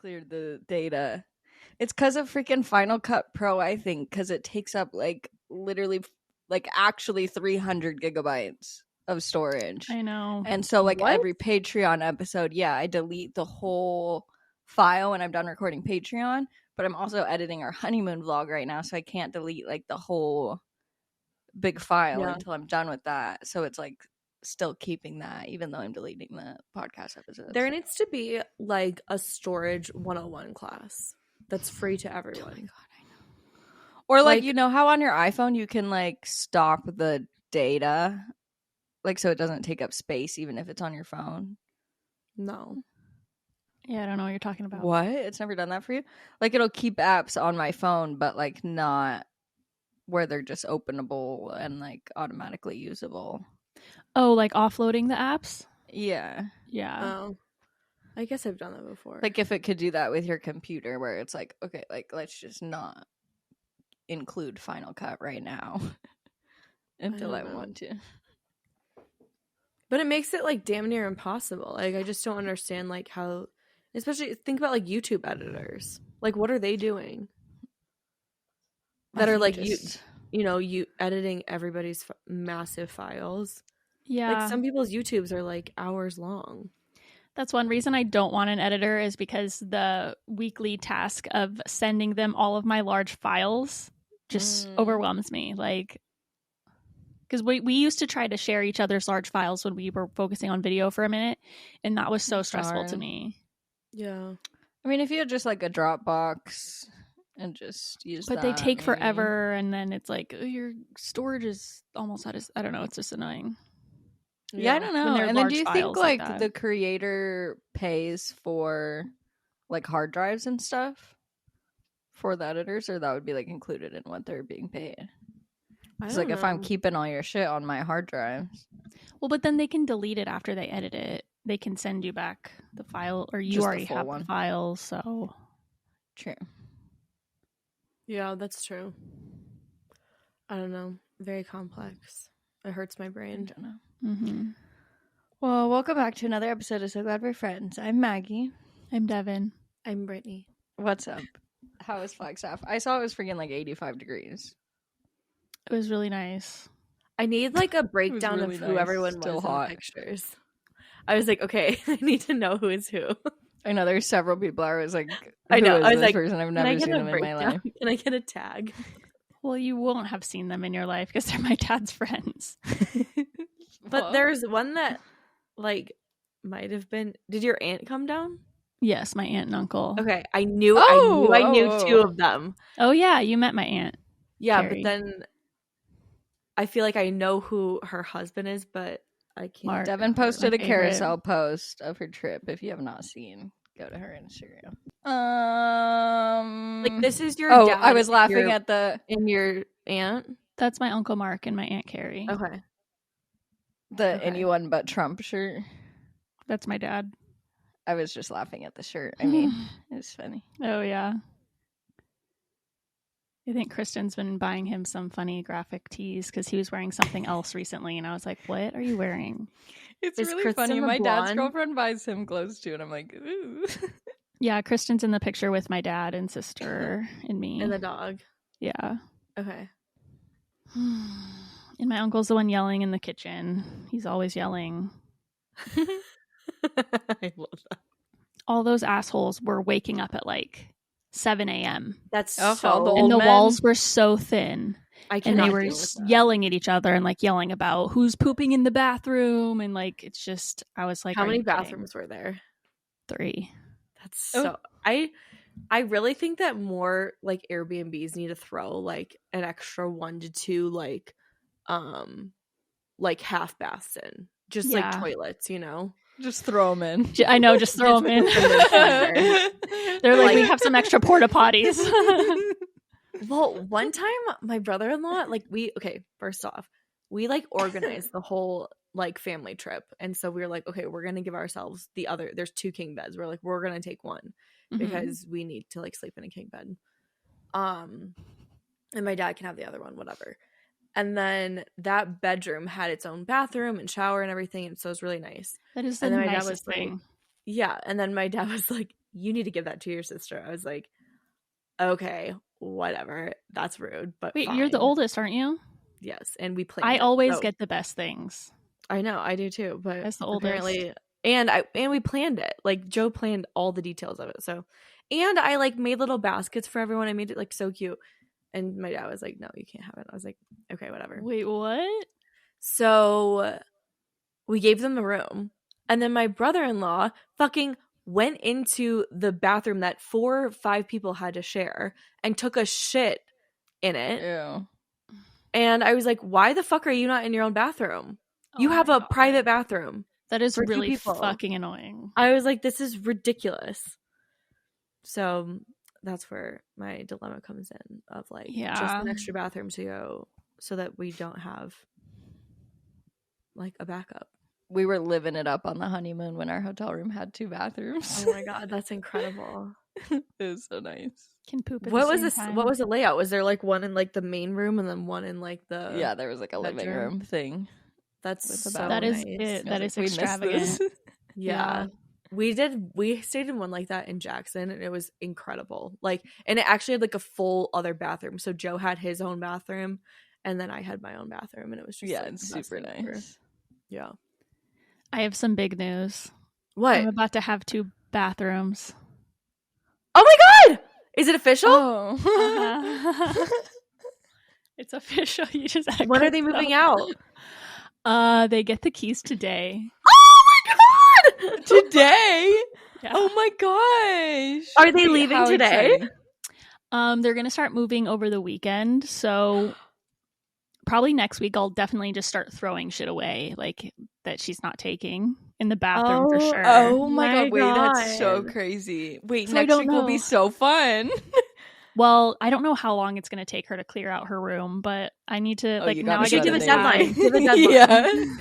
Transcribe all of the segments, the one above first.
cleared the data. It's because of freaking Final Cut Pro, I think, because it takes up like literally like actually 300 gigabytes of storage. I know. And so like What? every Patreon episode, yeah, I delete the whole file when I'm done recording Patreon, but I'm also editing our honeymoon vlog right now, so I can't delete like the whole big file until I'm done with that. So it's like still keeping that even though I'm deleting the podcast episodes. There needs to be like a storage 101 class that's free to everyone. Oh my God, I know. Or like Like- you know how on your iPhone you can like stop the data, like so it doesn't take up space even if it's on your phone. No. Yeah, I don't know what you're talking about. What? It's never done that for you? Like it'll keep apps on my phone, but like not where they're just openable and like automatically usable. Oh, like offloading the apps? Yeah. Yeah. Oh. I guess I've done that before. Like if it could do that with your computer where it's like, okay, like let's just not include Final Cut right now until I don't know. want to. But it makes it like damn near impossible. Like I just don't understand like how, especially think about like YouTube editors. Like what are they doing? That are like you editing everybody's massive files. Yeah. Like some people's YouTubes are like hours long. That's one reason I don't want an editor is because the weekly task of sending them all of my large files just overwhelms me. Like, because we used to try to share each other's large files when we were focusing on video for a minute, and that was so stressful to me. Yeah. I mean, if you had just like a Dropbox and just use But that, they take maybe. forever, and then it's like, oh, your storage is almost out of, I don't know, it's just annoying. Yeah, I don't know. they're And then large do you think files like like that. the creator pays for like hard drives and stuff for the editors, or that would be like included in what they're being paid? It's like if I'm keeping all your shit on my hard drives. Well, but then they can delete it after they edit it. They can send you back the file, or you Just the already full have one. the file, so. True. Yeah, that's true. I don't know. Very complex. It hurts my I brain. don't know. Mm-hmm. Well, welcome back to another episode of So Glad We're Friends. I'm Maggie. I'm Devin. I'm Brittany. What's up? How is Flagstaff? I saw it was freaking like 85 degrees. It was really nice. I need like a breakdown really of who nice. everyone Still was hot. in the pictures. I was like, okay, I need to know who is who. I know there's several people. I was like, I know. who is I was this like, person? I've Can I never get seen a them in my breakdown? life. Can I get a tag? Well, you won't have seen them in your life because they're my dad's friends. But Well, there's one that like might have been. Did your aunt come down? Yes, my aunt and uncle. Okay, I knew Oh. two of them. Oh, yeah, you met my aunt. Yeah, Carrie. but then I feel like I know who her husband is, but I can't. Mark. Devin posted My a carousel favorite. post of her trip. If you have not seen, go to her Instagram. Like this is your Oh, dad. I was laughing your- at the and your aunt. That's my Uncle Mark and my Aunt Carrie. Okay. the anyone but Trump shirt. That's my dad. I was just laughing at the shirt. I mean, it's funny. Oh, yeah. I think Kristen's been buying him some funny graphic tees because he was wearing something else recently, and I was like, what are you wearing? It's Is really Kristen funny. the My dad's blonde? girlfriend buys him clothes too, and I'm like, ooh. Yeah, Kristen's in the picture with my dad and sister and me. And the dog. Yeah. Okay. And my uncle's the one yelling in the kitchen. He's always yelling. I love that. All those assholes were waking up at like 7 a.m. That's Oh, so. all the And old the men? walls were so thin. I And cannot they were deal with that. yelling at each other and like yelling about who's pooping in the bathroom. And like, it's just, I was like, How are many you kidding? bathrooms were there? 3. That's Oh. so. I really think that more like Airbnbs need to throw like an extra 1 to 2 like half baths in, just like Yeah. toilets, you know. Just throw them in. I know, just throw them in. They're like, we have some extra porta potties. Well, one time my brother-in-law, like first off, we like organized the whole like family trip. And so we were like, okay, we're going to give ourselves there's 2 king beds. We're like, we're going to take one because we need to like sleep in a king bed. And my dad can have the other one, whatever. And then that bedroom had its own bathroom and shower and everything. And so it was really nice. That is the And then my dad nicest was like, thing. yeah. And then my dad was like, you need to give that to your sister. I was like, okay, whatever. That's rude, but Wait, fine. you're the oldest, aren't you? Yes, and we planned I it, always so- get the best things. I know, I do too, but As the apparently, and we planned it. Like Joe planned all the details of it. So, and I like made little baskets for everyone. I made it like so cute. And my dad was like, "No, you can't have it." I was like, "Okay, whatever." Wait, what? So we gave them the room, and then my brother-in-law fucking went into the bathroom that 4 or 5 people had to share and took a shit in it. Ew. And I was like, "Why the fuck are you not in your own bathroom? You Oh have my a God. private bathroom." That is for 2 really people. fucking annoying. I was like, "This is ridiculous." So that's where my dilemma comes in of like just Yeah. an extra bathroom to go so that we don't have like a backup. We were living it up on the honeymoon when our hotel room had 2 bathrooms. Oh my god, that's incredible. It was so nice. Can poop at What the was same this? time. What was the layout? Was there like one in like the main room and then one in like the Yeah, there was like a living bedroom? room thing. That's with the so bathroom. That is nice. it. I That was is like, "We missed extravagant. this." Yeah. We stayed in one like that in Jackson and it was incredible. Like, and it actually had like a full other bathroom. So Joe had his own bathroom and then I had my own bathroom and it was just Yeah, like, it's the best super thing ever. nice. Yeah. I have some big news. What? I'm about to have 2 bathrooms. Oh my god! Is it official? Oh. Uh-huh. It's official. You just had to When are click they moving them. out? They get the keys today. Oh my god! Today? Yeah. Oh my gosh. Are they Wait, leaving how today? exciting. They're gonna start moving over the weekend, so probably next week I'll definitely just start throwing shit away, like that she's not taking in the bathroom for sure. Oh my My god, wait, that's so God. crazy. Wait, So I next don't week will be know. so fun. Well, I don't know how long it's gonna take her to clear out her room, but I need to Oh, like you now gotta I should get give a to deadline. decide. Give a deadline. Yeah.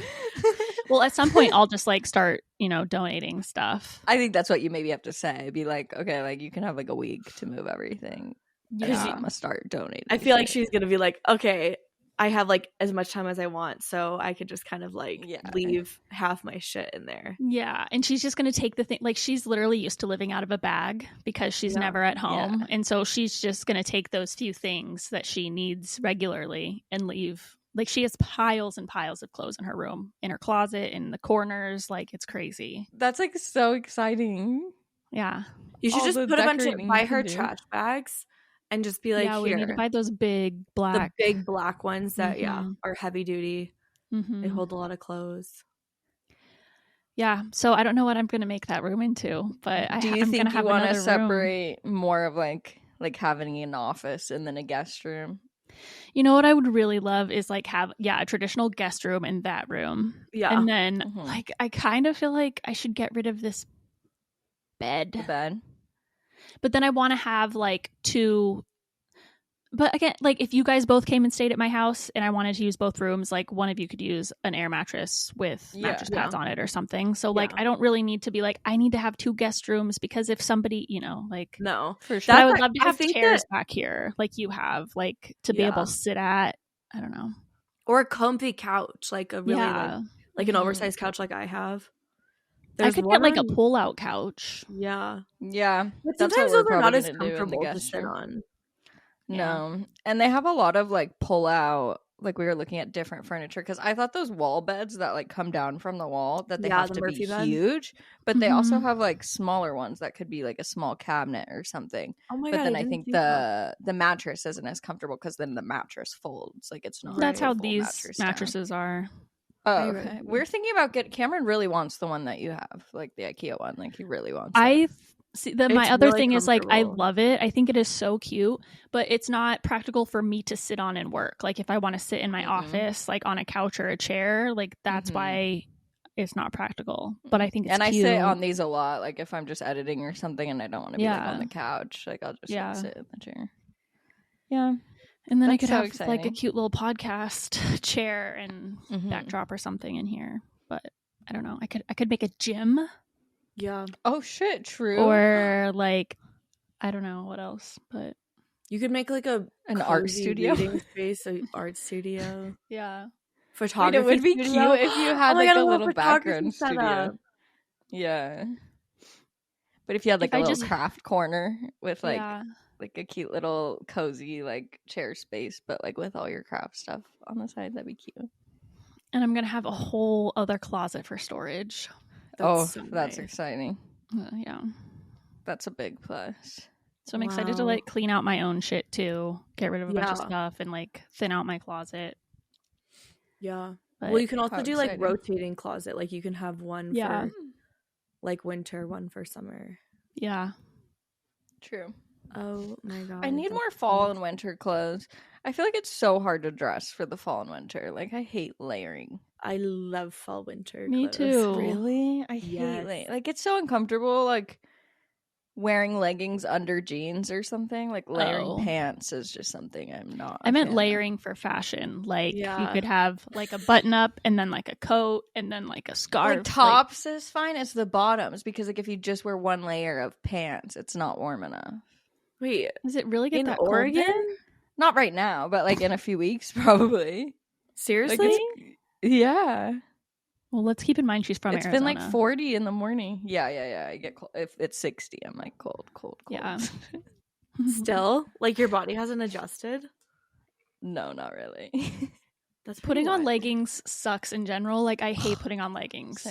Well, at some point I'll just like start, donating stuff. I think that's what you maybe have to say. Be like, okay, like you can have like a week to move everything. Yeah. I'm gonna start donating. I feel like shit. she's gonna be like, okay, I have like as much time as I want, so I could just kind of like Yeah. leave half my shit in there. Yeah, and she's just going to take the thing, like she's literally used to living out of a bag because she's Yeah. never at home. Yeah. And so she's just going to take those few things that she needs regularly and leave. Like she has piles and piles of clothes in her room, in her closet, in the corners. Like it's crazy. That's like so exciting. Yeah. You should All just the put a bunch of decorating buy you her can do. trash bags and just be like, yeah, we here, need to buy those big the black. big black ones that Mhm. are heavy duty. Mhm. They hold a lot of clothes. Yeah, so I don't know what I'm going to make that room into, but Do you I'm going think to you have want to another room. separate more of like having an office and then a guest room? You know what I would really love is like have a traditional guest room in that room. Yeah. And then Mhm. like I kind of feel like I should get rid of this The bed. bed. But then I want to have like 2. But again, like if you guys both came and stayed at my house and I wanted to use both rooms, like one of you could use an air mattress with Yeah. mattress pads on it or something. So like Yeah. I don't really need to be like I need to have 2 guest rooms because if somebody, like No. For but sure. I That's would love to I have think chairs that- back here like you have, like to be Yeah. able to sit at. I don't know. Or a comfy couch, like a really yeah. like an Mhm. oversized couch like I have. I There's could one get like a on- pull-out couch. Yeah. Yeah. But That's sometimes what we're those are not probably as gonna do in the comfortable to guest sit room. on. No. And they have a lot of like pull out, like we were looking at different furniture because I thought those wall beds that like come down from the wall that they Yeah, have the to Murphy be bed. huge, but they also Mhm. have like smaller ones that could be like a small cabinet or something. Oh my But god! then I didn't think that. the mattress isn't as comfortable because then the mattress folds. Like it's not. Right. That's like a how full these mattress down. mattresses are. Oh, Right, okay. right. We're thinking about Cameron really wants the one that you have, like the IKEA one. Like he really wants. I that. see It's my other really thing is like I comfortable. love it. I think it is so cute, but it's not practical for me to sit on and work. Like if I want to sit in my Mhm. office like on a couch or a chair, like that's Mhm. why it's not practical. But I think it's and I cute. sit on these a lot. Like if I'm just editing or something and I don't want to be like Yeah. on the couch, like I'll just like, Yeah. sit in the chair. Yeah. And then I That's could so have like a exciting. cute little podcast chair and Mhm. backdrop or something in here. But I don't know. I could make a gym Yeah, Oh shit! True. or like I don't know what else, but you could make like An art cozy studio. reading space, an art studio, yeah. Wait, photography. it would be studio. cute if you had Oh my like God, a little little photography background studio. setup. Yeah. But if you had like If a I little just- craft corner with like Yeah. like a cute little cozy like chair space, but like with all your craft stuff on the side, that'd be cute. And I'm going to have a whole other closet for storage. That's so that's nice. exciting. Yeah. That's a big plus. So I'm excited to Wow. like clean out my own shit too, get rid of a bunch of Yeah. stuff and like thin out my closet. Yeah. But Well, you can also how do like exciting. rotating closet. Like you can have one Yeah. for like winter, one for summer. yeah. True. Oh my god. I need that's more fall and winter clothes. I feel like it's so hard to dress for the fall and winter. Like I hate layering. I love fall winter Me clothes. too. Really? I Yes. hate like it's so uncomfortable like wearing leggings under jeans or something. Like layering Oh. pants is just something I'm not. I a meant fan of. layering for fashion. Like you Yeah. could have like a button up and then like a coat and then like a scarf. Like tops is fine. It's the bottoms because like if you just wear one layer of pants, it's not warm enough. Wait, Does it really get in that cold Oregon? there? Not right now, but like in a few weeks probably. Seriously? Like yeah. Well, let's keep in mind she's from It's Arizona. been like 40 in the morning. Yeah. I get cold. If it's 60, I'm like cold. Yeah. Still? Like your body hasn't adjusted? No, not really. That's Putting pretty on wild. leggings sucks in general. Like I hate putting on leggings.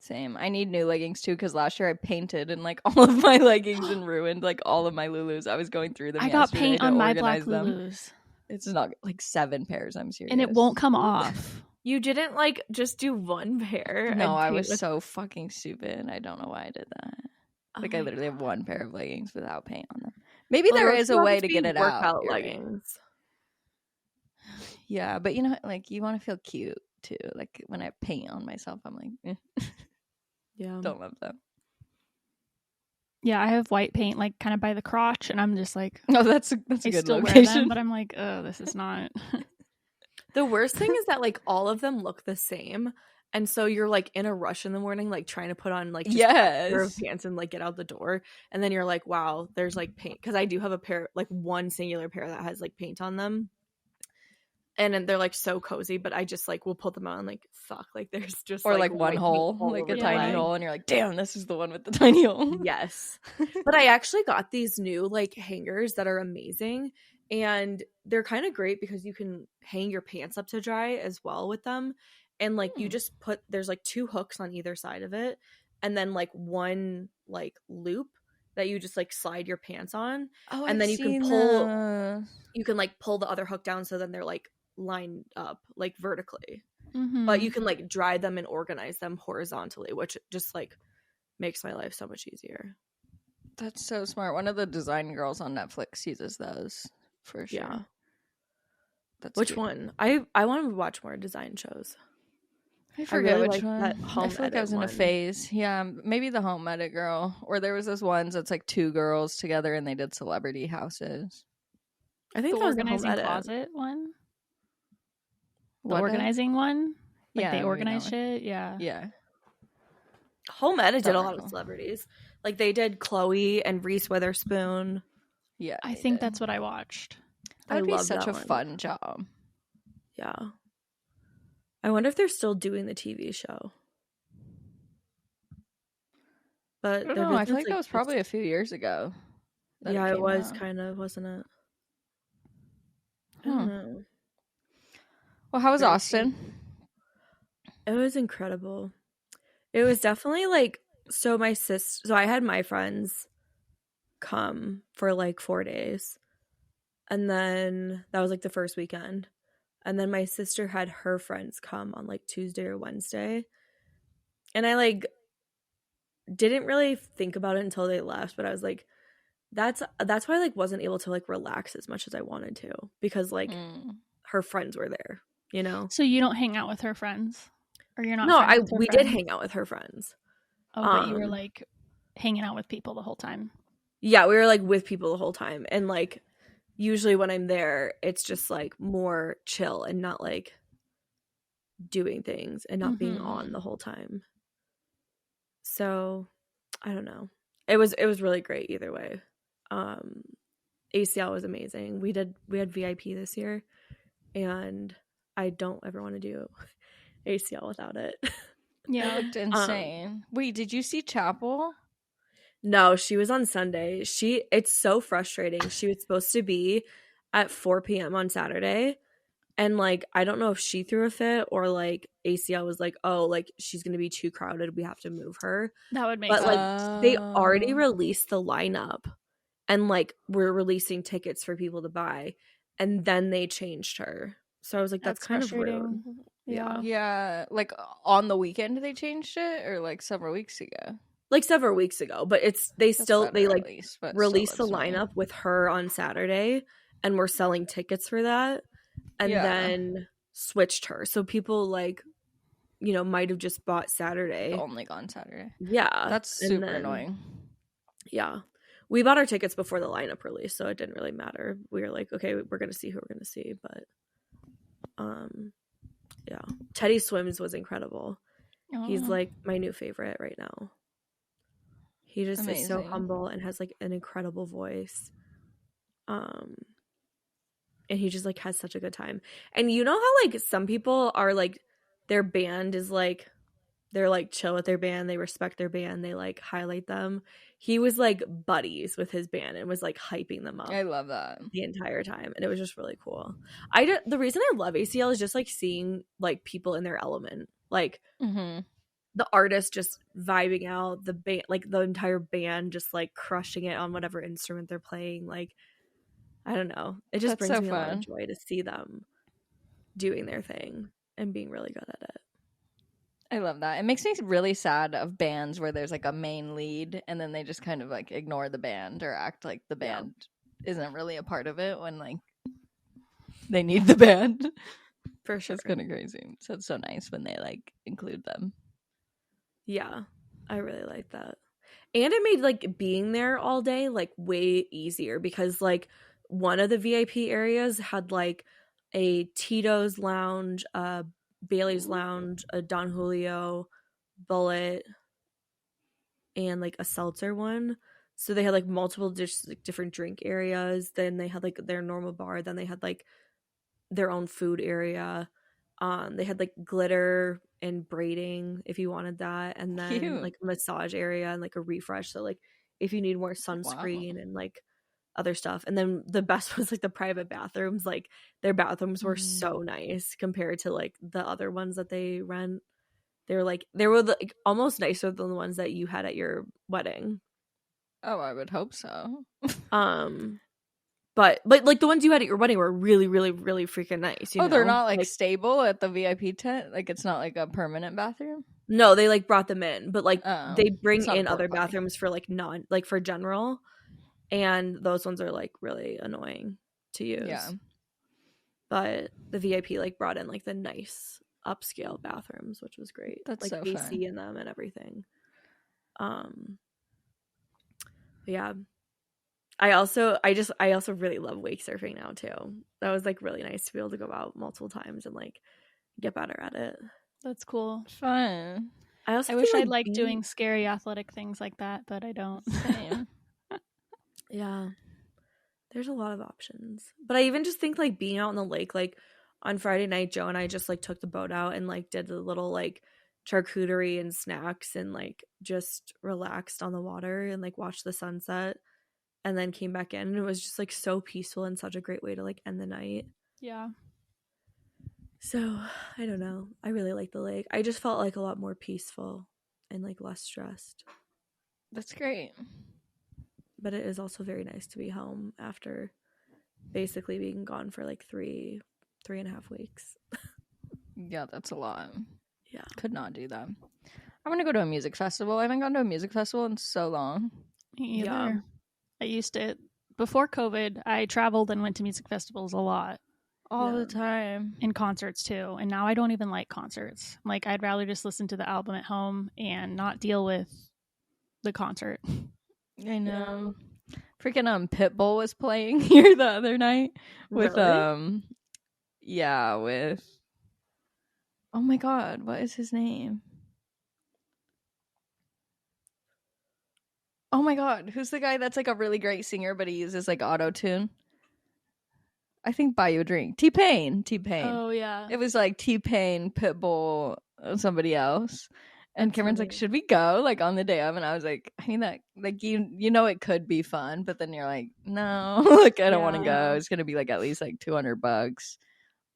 Same. I need new leggings too because last year I painted and like all of my leggings and ruined like all of my Lulus. I was going through them. I got yesterday paint to on my black organize them. Lulus. It's not like 7 pairs. I'm serious. And it won't come off. You didn't like just do one pair? No, and I paint was with- so fucking stupid. I don't know why I did that. Oh Like my I literally have God. one pair of leggings without paint on them. Maybe Well, there those is a could way always to be get it out. workout You're right. leggings. Yeah, but you know, like you want to feel cute too. Like when I paint on myself, I'm like, Yeah. don't love them. Yeah, I have white paint like kind of by the crotch, and I'm just like, No, that's a I good still wear location. them, but I'm like, oh, this is not. The worst thing is that like all of them look the same. And so you're like in a rush in the morning, like trying to put on like just a pair of Yes. pants and like get out the door. And then you're like, wow, there's like paint. Cause I do have a pair, like one singular pair that has like paint on them. And then they're like so cozy, but I just like will pull them out and like, fuck, like there's just Or like white one paint hole, all like over a the tiny leg. hole, and you're like, damn, this is the one with the tiny hole. Yes. But I actually got these new like hangers that are amazing. And they're kind of great because you can hang your pants up to dry as well with them. And like you just put, there's like 2 hooks on either side of it. And then like one like loop that you just like slide your pants on. Oh, And I've then you can seen pull- those. You can like pull the other hook down so then they're like lined up like vertically. Mhm. But you can like dry them and organize them horizontally, which just like makes my life so much easier. That's so smart. One of the design girls on Netflix uses those for sure. Yeah. That's Which cute. one? I want to watch more design shows. I forget really which like one. that I home feel like I was edit in a one. phase. Yeah, maybe the home edit girl. Or there was this ones that's like 2 girls together and they did celebrity houses. I think the that was the home organizing edit. closet one, the What did- organizing one. Like Yeah, they maybe that organize one. shit. Yeah. Yeah. Home edit did a Don't lot of recall. celebrities. Like they did Chloe and Reese Witherspoon. Yeah. I they think did. that's what I watched. That would I be love such that a one. fun job. Yeah. I wonder if they're still doing the TV show. But I don't their know. I feel business, like that was probably a few years ago. that yeah, it came was out. kind of, wasn't it? I Hmm. don't know. Well, how was Very Austin? It was incredible. It was definitely like, so I had my friends come for like 4 days. And then that was like the first weekend. And then my sister had her friends come on like Tuesday or Wednesday. And I like didn't really think about it until they left, but I was like, that's why I like wasn't able to like relax as much as I wanted to, because like her friends were there, you know? So you don't hang out with her friends, or you're not? No, friends with her we did friends? hang out with her friends. Oh, but you were um, like hanging out with people the whole time. Yeah, we were like with people the whole time. And like usually when I'm there, it's just like more chill and not like doing things and not being Mhm. on the whole time. So I don't know. It was really great either way. ACL was amazing. We had VIP this year, and I don't ever want to do ACL without it. It Yeah. looked insane. Wait, did you see Chapel? No, she was on Sunday. It's so frustrating. She was supposed to be at 4 p.m. on Saturday. And like, I don't know if she threw a fit or like ACL was like, oh, like she's going to be too crowded. We have to move her. That would make But sense. like, they already released the lineup and like we're releasing tickets for people to buy. And then they changed her. So I was like, that's kind of rude. Yeah. Yeah, like on the weekend they changed it, or like several weeks ago. Like several weeks ago, but they like released the lineup with her on Saturday, and we're selling tickets for that, and then switched her. So people like, you know, might have just bought Saturday, only gone Saturday. Yeah, that's super annoying. Yeah, we bought our tickets before the lineup release, so it didn't really matter. We were like, okay, we're gonna see who we're gonna see, but yeah, Teddy Swims was incredible. Oh. He's like my new favorite right now. He just is so humble and has like an incredible voice. And he just like has such a good time. And you know how like some people are like their band is like they're like chill with their band, they respect their band, they like highlight them. He was like buddies with his band and was like hyping them up. I love that the entire time, and it was just really cool. The reason I love ACL is just like seeing like people in their element, like the artist just vibing out, the band, like the entire band just like crushing it on whatever instrument they're playing. Like, I don't know, it just brings me a lot of joy to see them doing their thing and being really good at it. I love that. It makes me really sad of bands where there's like a main lead and then they just kind of like ignore the band or act like the band isn't really a part of it when like they need the band. For sure. It's kind of crazy. So it's so nice when they like include them. Yeah, I really like that. And it made like being there all day like way easier because like one of the VIP areas had like a Tito's lounge, a Bailey's lounge, a Don Julio, Bullet, and like a seltzer one. So they had like multiple different drink areas. Then they had like their normal bar. Then they had like their own food area. They had like glitter and braiding if you wanted that, and then like a massage area and like a refresh. So like if you need more sunscreen and like other stuff. And then the best was like the private bathrooms. Like their bathrooms were so nice compared to like the other ones that they rent. They were like almost nicer than the ones that you had at your wedding. Oh, I would hope so. But like the ones you had at your wedding were really, really, really freaking nice. You know? They're not like stable at the VIP tent. Like it's not like a permanent bathroom. No, they like brought them in, but like they bring in other bathrooms for like for general, and those ones are like really annoying to use. Yeah, but the VIP like brought in like the nice upscale bathrooms, which was great. That's like so AC fun. in them and everything. Yeah. I also really love wake surfing now too. That was like really nice to be able to go out multiple times and like get better at it. That's cool. Fun. I wish I liked doing scary athletic things like that, but I don't. Same. Yeah. There's a lot of options. But I even just think like being out on the lake, like on Friday night, Joe and I just like took the boat out and like did a little like charcuterie and snacks and like just relaxed on the water and like watched the sunset. And then came back in, and it was just like so peaceful and such a great way to like end the night. Yeah. So I don't know. I really like the lake. I just felt like a lot more peaceful and like less stressed. That's great. But it is also very nice to be home after basically being gone for like 3.5 weeks. Yeah, that's a lot. Yeah. Could not do that. I'm gonna go to a music festival. I haven't gone to a music festival in so long. Me either. Yeah. I used to, before COVID, I traveled and went to music festivals a lot. All the time. And concerts too. And now I don't even like concerts. Like, I'd rather just listen to the album at home and not deal with the concert. I know. Freaking Pitbull was playing here the other night with Really? with oh my god, what is his name? Oh my god, who's the guy that's like a really great singer but he uses like auto-tune? I think Buy You a Drink. T-Pain. Oh yeah. It was like T-Pain, Pitbull, somebody else. And That's Cameron's funny. like, should we go like on the day of? And I was like, I mean, that like you know it could be fun, but then you're like, no, like I don't want to Yeah. go. It's gonna be like at least like $200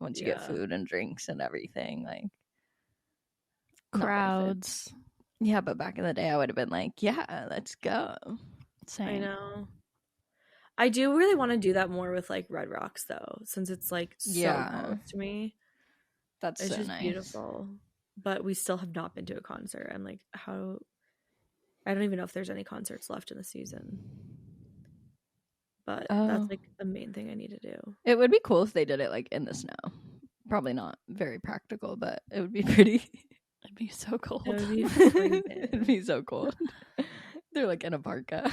once you get Yeah. food and drinks and everything. Like not worth it. Crowds. Yeah, but back in the day, I would have been like, yeah, let's go. Same. I know. I do really want to do that more with like Red Rocks though, since it's like so Yeah. close to me. That's It's so just nice. beautiful. But we still have not been to a concert. I'm like, how? I don't even know if there's any concerts left in the season. But that's like the main thing I need to do. It would be cool if they did it like in the snow. Probably not very practical, but it would be pretty. It'd be so cold. It would be freezing. It'd be so cold. They're like in a parka.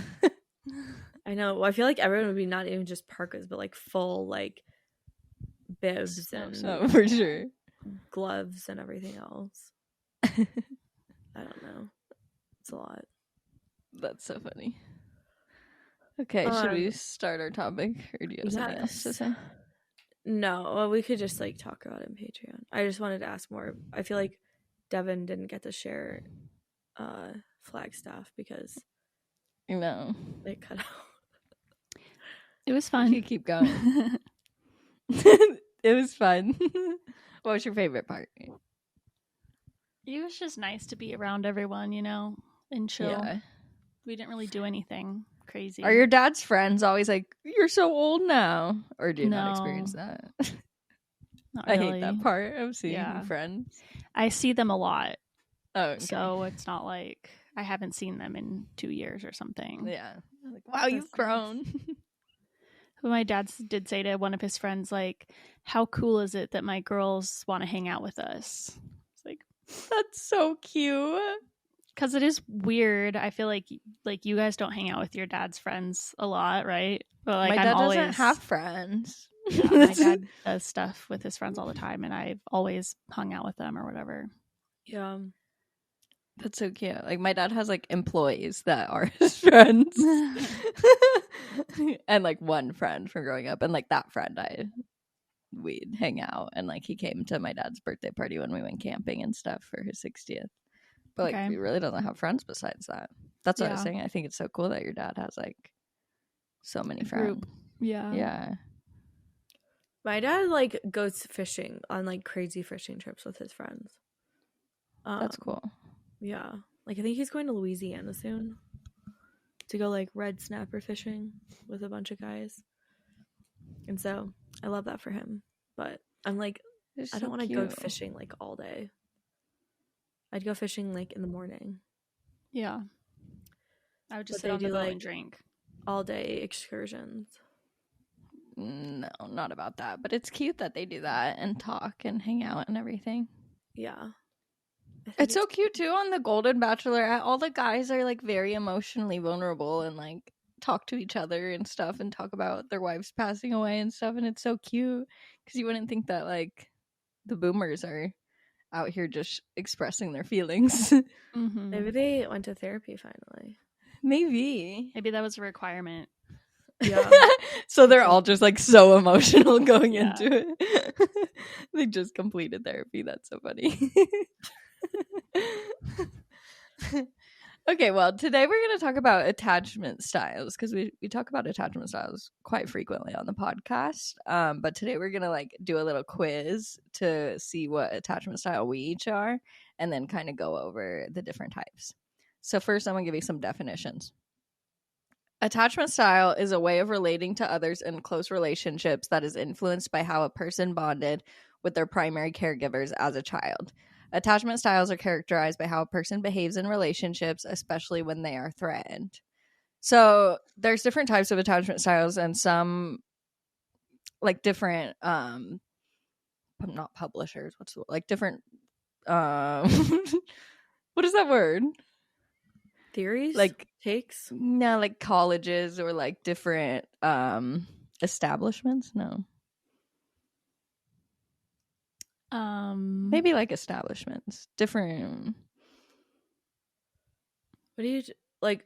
I know. Well, I feel like everyone would be not even just parkas, but like full like bibs and Oh, for sure. gloves and everything else. I don't know. It's a lot. That's so funny. Okay, should we start our topic, or do you have something else to say? No, well, we could just like talk about it in Patreon. I just wanted to ask more. I feel like Devon didn't get to share Flagstaff because No, it cut out. It was fun. you keep going. It was fun. What was your favorite part? It was just nice to be around everyone, you know, and chill. Yeah. We didn't really do anything crazy. Are your dad's friends always like, you're so old now? Or do you not No. experience that? Not I really. hate that part of seeing Yeah. friends. I see them a lot, Oh, okay. so it's not like I haven't seen them in 2 years or something. Yeah. Like, wow, you've That's grown. But my dad did say to one of his friends, like, how cool is it that my girls want to hang out with us? It's like, That's so cute. because it is weird. I feel like you guys don't hang out with your dad's friends a lot, right? But like, My dad I'm always, doesn't have friends. Yeah, my dad does stuff with his friends all the time, and I've always hung out with them or whatever. Yeah. That's so cute. Like my dad has like employees that are his friends. And like one friend from growing up, and like that friend we'd hang out, and like he came to my dad's birthday party when we went camping and stuff for his 60th. But like Okay. he really doesn't have friends besides that. That's what I was Yeah. saying. I think it's so cool that your dad has like so many friends. Group. Yeah. Yeah. My dad like goes fishing on like crazy fishing trips with his friends. That's cool. Yeah. Like I think he's going to Louisiana soon to go like red snapper fishing with a bunch of guys. And so I love that for him. But I'm like, I don't want to go fishing like all day. I'd go fishing like in the morning. Yeah. I would just But sit they on the do, boat like, and drink. All day excursions. No, not about that. But it's cute that they do that and talk and hang out and everything. Yeah. It's so cute too on the Golden Bachelorette. All the guys are like very emotionally vulnerable and like talk to each other and stuff and talk about their wives passing away and stuff. And it's so cute because you wouldn't think that like the boomers are out here just expressing their feelings. Mm-hmm. Maybe they went to therapy finally. Maybe. Maybe that was a requirement. Yeah. So they're all just like so emotional going Yeah. into it. They just completed therapy. That's so funny. Okay, well, today we're going to talk about attachment styles because we talk about attachment styles quite frequently on the podcast. But today we're going to like do a little quiz to see what attachment style we each are and then kind of go over the different types. So first, I'm going to give you some definitions. Attachment style is a way of relating to others in close relationships that is influenced by how a person bonded with their primary caregivers as a child. Attachment styles are characterized by how a person behaves in relationships, especially when they are threatened. So there's different types of attachment styles and some like different not publishers, what's the, like different what is that word? Theories? Like takes? no, like colleges or like different establishments? No. Maybe like establishments. Different. What do you like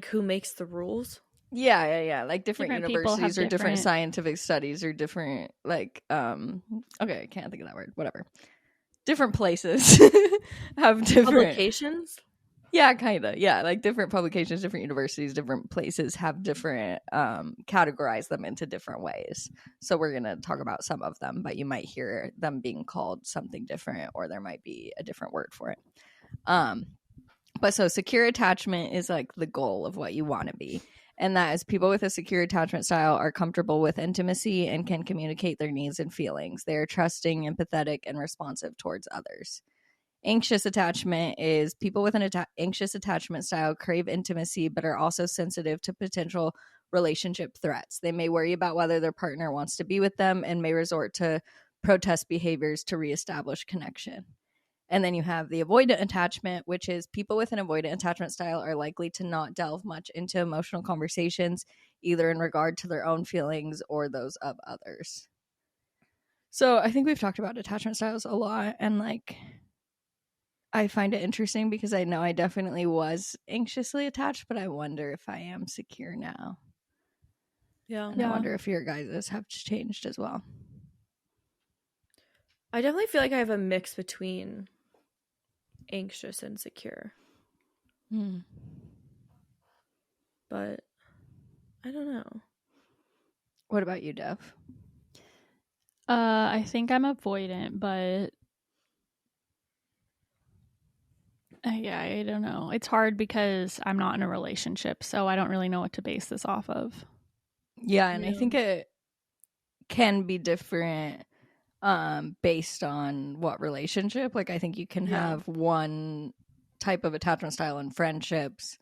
who makes the rules? Yeah. Like different Different people have universities or different different- scientific studies or different like okay, I can't think of that word. Whatever. different places have different Publications? Yeah, kind of. Yeah, like different publications, different universities, different places have different categorize them into different ways. So we're going to talk about some of them, but you might hear them being called something different, or there might be a different word for it. But so secure attachment is like the goal of what you want to be. And that is people with a secure attachment style are comfortable with intimacy and can communicate their needs and feelings. They are trusting, empathetic, and responsive towards others. Anxious attachment is people with an anxious attachment style crave intimacy but are also sensitive to potential relationship threats. They may worry about whether their partner wants to be with them and may resort to protest behaviors to reestablish connection. And then you have the avoidant attachment, which is people with an avoidant attachment style are likely to not delve much into emotional conversations, either in regard to their own feelings or those of others. So I think we've talked about attachment styles a lot, and like I find it interesting because I know I definitely was anxiously attached, but I wonder if I am secure now. Yeah. And I wonder if your guys' have changed as well. I definitely feel like I have a mix between anxious and secure. But I don't know. What about you, Dev? I think I'm avoidant, but yeah, I don't know. It's hard because I'm not in a relationship, so I don't really know what to base this off of. Yeah, and I think it can be different based on what relationship. Like I think you can have one type of attachment style in friendships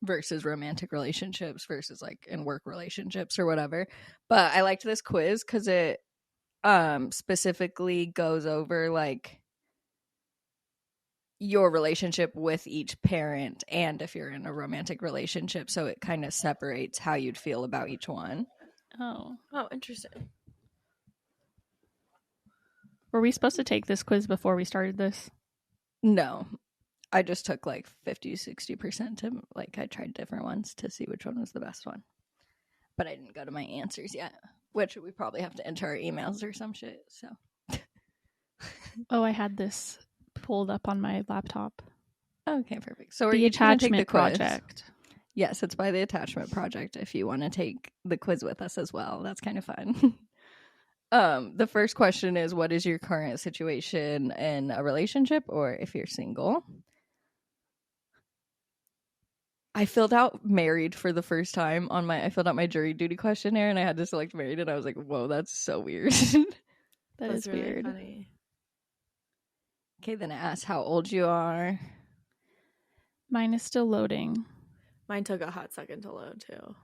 versus romantic relationships versus like in work relationships or whatever. But I liked this quiz because it specifically goes over like your relationship with each parent and if you're in a romantic relationship, so it kind of separates how you'd feel about each one. Oh, interesting. Were we supposed to take this quiz before we started this? No, I just took like 50-60% to like I tried different ones to see which one was the best one, but I didn't go to my answers yet, which we probably have to enter our emails or some shit. So oh, I had this pulled up on my laptop. Okay, perfect. So the Attachment Project. Yes, it's by the Attachment Project if you want to take the quiz with us as well. That's kind of fun. The first question is, what is your current situation in a relationship or if you're single? I filled out married for the first time I filled out my jury duty questionnaire and I had to select married and I was like, whoa, that's so weird. That's really weird. Funny. Okay, then it asks how old you are. Mine is still loading. Mine took a hot second to load too.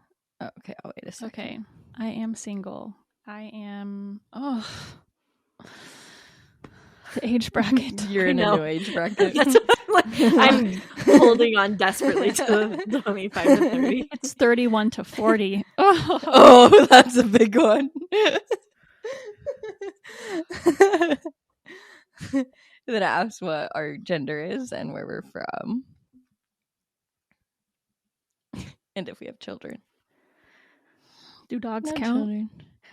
Oh, okay, I'll wait a second. Okay, I am single. I am. Oh, the age bracket. You're in a new age bracket. That's what I'm holding on desperately to the 25 to 30. It's 31 to 40. Oh, that's a big one. Then it asks what our gender is and where we're from. And if we have children. Do dogs count? Children.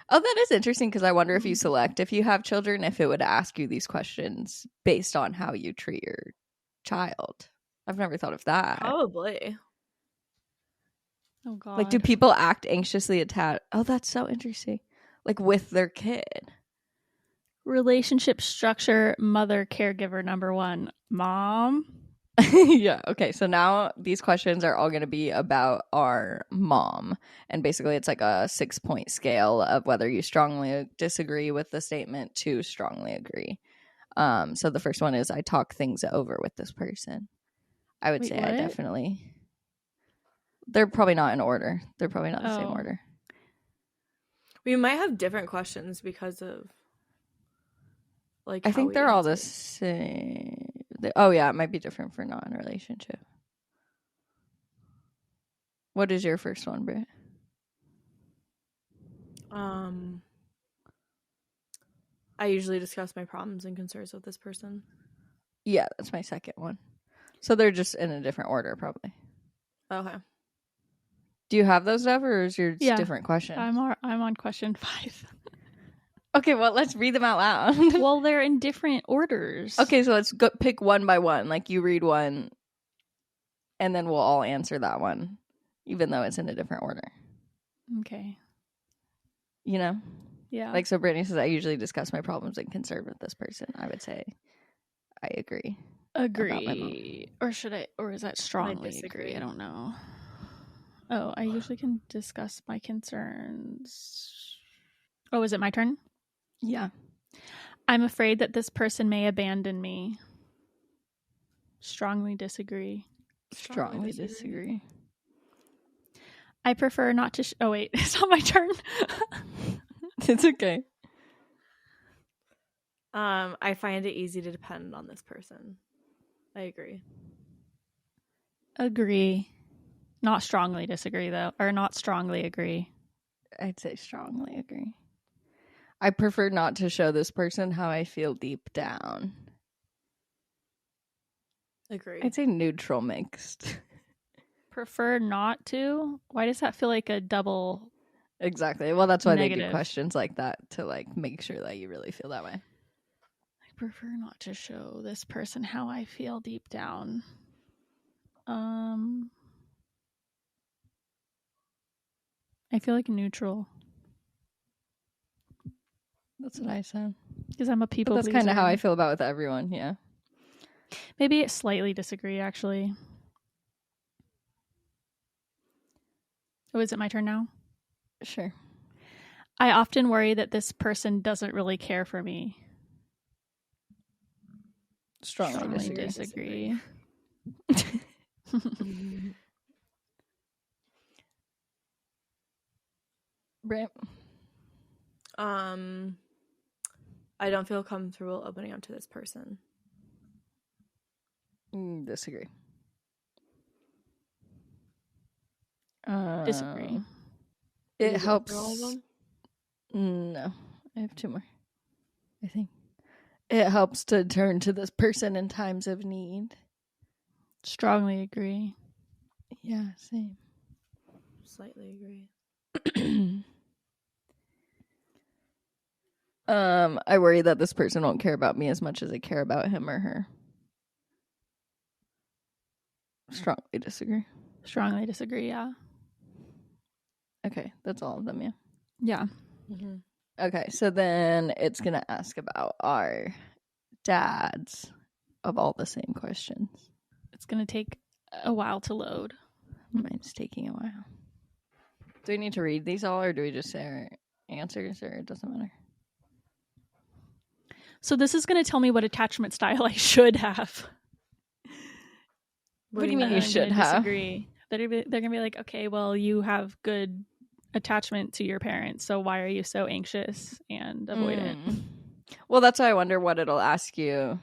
Oh, that is interesting because I wonder if you select if you have children, if it would ask you these questions based on how you treat your child. I've never thought of that. Probably. Oh, God. Like, do people act anxiously attached? Oh, that's so interesting. Like, with their kid. Relationship structure, mother, caregiver, number 1. Mom. Yeah. Okay. So now these questions are all going to be about our mom. And basically, it's like a 6-point scale of whether you strongly disagree with the statement to strongly agree. So the first one is I talk things over with this person. I would say what? I definitely. They're probably not in order. They're probably not the same order. We might have different questions because of like I think they're all the same. Oh, yeah. It might be different for not in a relationship. What is your first one, Britt? I usually discuss my problems and concerns with this person. Yeah, that's my second one. So they're just in a different order, probably. Okay. Do you have those, Dev, or is yours different question? I'm on question 5. Okay, well, let's read them out loud. Well, they're in different orders. Okay, so let's go pick one by one. Like, you read one, and then we'll all answer that one, even though it's in a different order. Okay. You know? Yeah. Like, so Brittany says, I usually discuss my problems and concern with this person. I would say I agree. Agree. Or should I, or is that strongly disagree. agree? I don't know. Oh, I usually can discuss my concerns. Oh, is it my turn? Yeah. I'm afraid that this person may abandon me. Strongly disagree. Strongly disagree. I prefer not to. Oh, wait. It's not my turn. It's okay. I find it easy to depend on this person. I agree. Agree. Not strongly disagree, though. Or not strongly agree. I'd say strongly agree. I prefer not to show this person how I feel deep down. Agree. I'd say neutral mixed. Prefer not to? Why does that feel like a double? Exactly. Well, that's why they Negative. do questions like that, to like make sure that you really feel that way. I prefer not to show this person how I feel deep down. I feel like neutral That's what I said. because I'm a people But that's pleaser. kind of how I feel about with everyone. Yeah. Maybe it slightly disagree, actually. Oh, is it my turn now? Sure. I often worry that this person doesn't really care for me. Strongly disagree. Right. I don't feel comfortable opening up to this person. Disagree. Disagree. It Did you go helps. through all of them? No, I have two more. I think it helps to turn to this person in times of need. Strongly agree. Yeah, same. Slightly agree. I worry that this person won't care about me as much as I care about him or her. Strongly disagree. Strongly disagree, yeah. Okay, that's all of them, yeah. Yeah. Mm-hmm. Okay, so then it's going to ask about our dads of all the same questions. It's going to take a while to load. Mine's taking a while. Do we need to read these all, or do we just say our answers, or it doesn't matter? So this is going to tell me what attachment style I should have. What do you mean you I'm should gonna have? disagree. They're going to be like, okay, well, you have good attachment to your parents, so why are you so anxious and avoidant? Well, that's why I wonder what it'll ask you.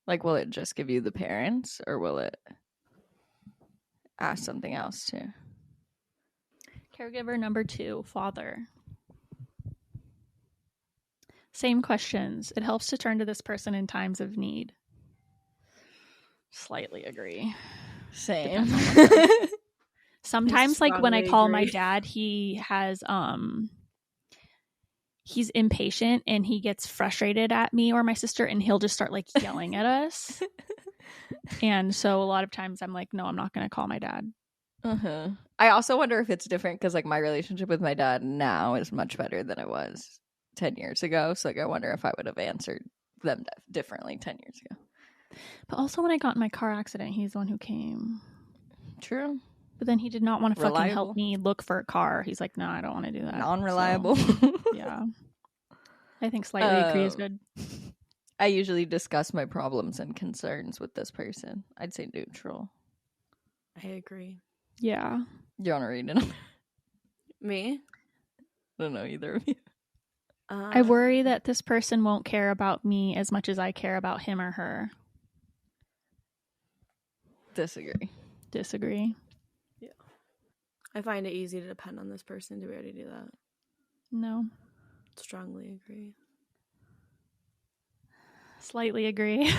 Like, will it just give you the parents, or will it ask something else too? Caregiver number 2, father. Same questions. It helps to turn to this person in times of need. Slightly agree. Same. Sometimes, like when I strongly call my agree. dad, he has he's impatient and he gets frustrated at me or my sister, and he'll just start like yelling at us. And so a lot of times I'm like, no, I'm not going to call my dad. I also wonder if it's different because like my relationship with my dad now is much better than it was 10 years ago. So like I wonder if I would have answered them differently 10 years ago. But also when I got in my car accident, he's the one who came. True. But then he did not want to fucking Reliable. help me look for a car. He's like, no, I don't want to do that. Non-reliable. So, yeah. I think slightly agree is good. I usually discuss my problems and concerns with this person. I'd say neutral. I agree. Yeah. You want to read it? Me? I don't know either of you. I worry that this person won't care about me as much as I care about him or her. Disagree. Disagree. Yeah. I find it easy to depend on this person. Do we already do that? No. Strongly agree. Slightly agree.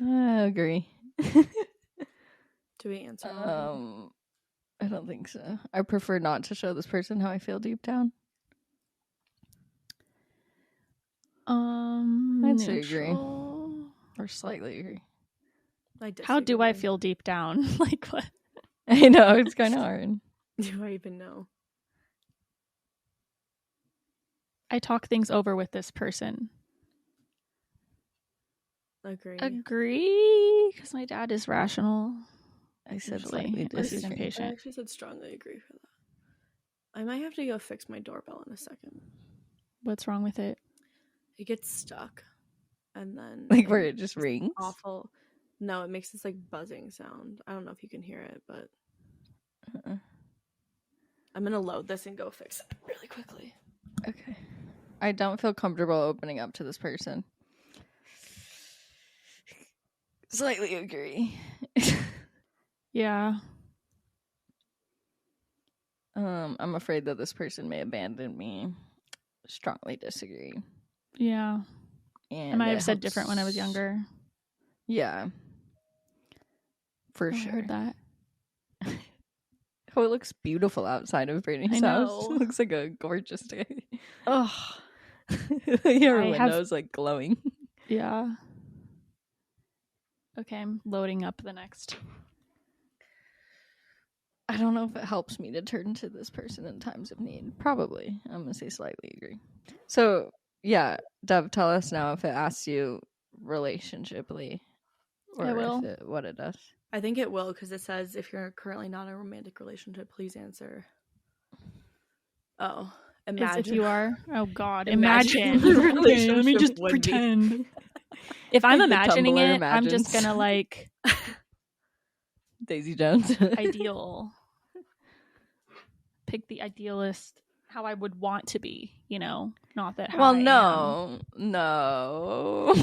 I agree. Do we answer? I don't think so. I prefer not to show this person how I feel deep down. I'd say agree. Neutral. Or slightly agree. How do I feel deep down? Like what? I know, it's kind of hard. Do I even know? I talk things over with this person. Agree, because my dad is rational. I said Usually, slightly unless he's disagree. I impatient. actually said strongly agree for that. I might have to go fix my doorbell in a second. What's wrong with it? It gets stuck, and then Like where it just rings? Awful. No, it makes this like buzzing sound. I don't know if you can hear it, but I'm gonna load this and go fix it really quickly. Okay. I don't feel comfortable opening up to this person. Slightly agree. Yeah. I'm afraid that this person may abandon me. Strongly disagree. Yeah. And I might have said different when I was younger. Yeah. For sure. I heard that. Oh, it looks beautiful outside of Brittany's house. It looks like a gorgeous day. Oh. Your window's like glowing. Yeah. Okay, I'm loading up the next. I don't know if it helps me to turn to this person in times of need. Probably. I'm going to say slightly agree. So, yeah, Dev, tell us now if it asks you relationshiply or what it does. I think it will, because it says if you're currently not in a romantic relationship, please answer. Oh, imagine. If you are. Oh, God. Imagine. Okay, let me just pretend. If I'm imagining it, I'm just going to like... Daisy Jones. Ideal. Pick the idealist, how I would want to be, you know? Not that how I am. No.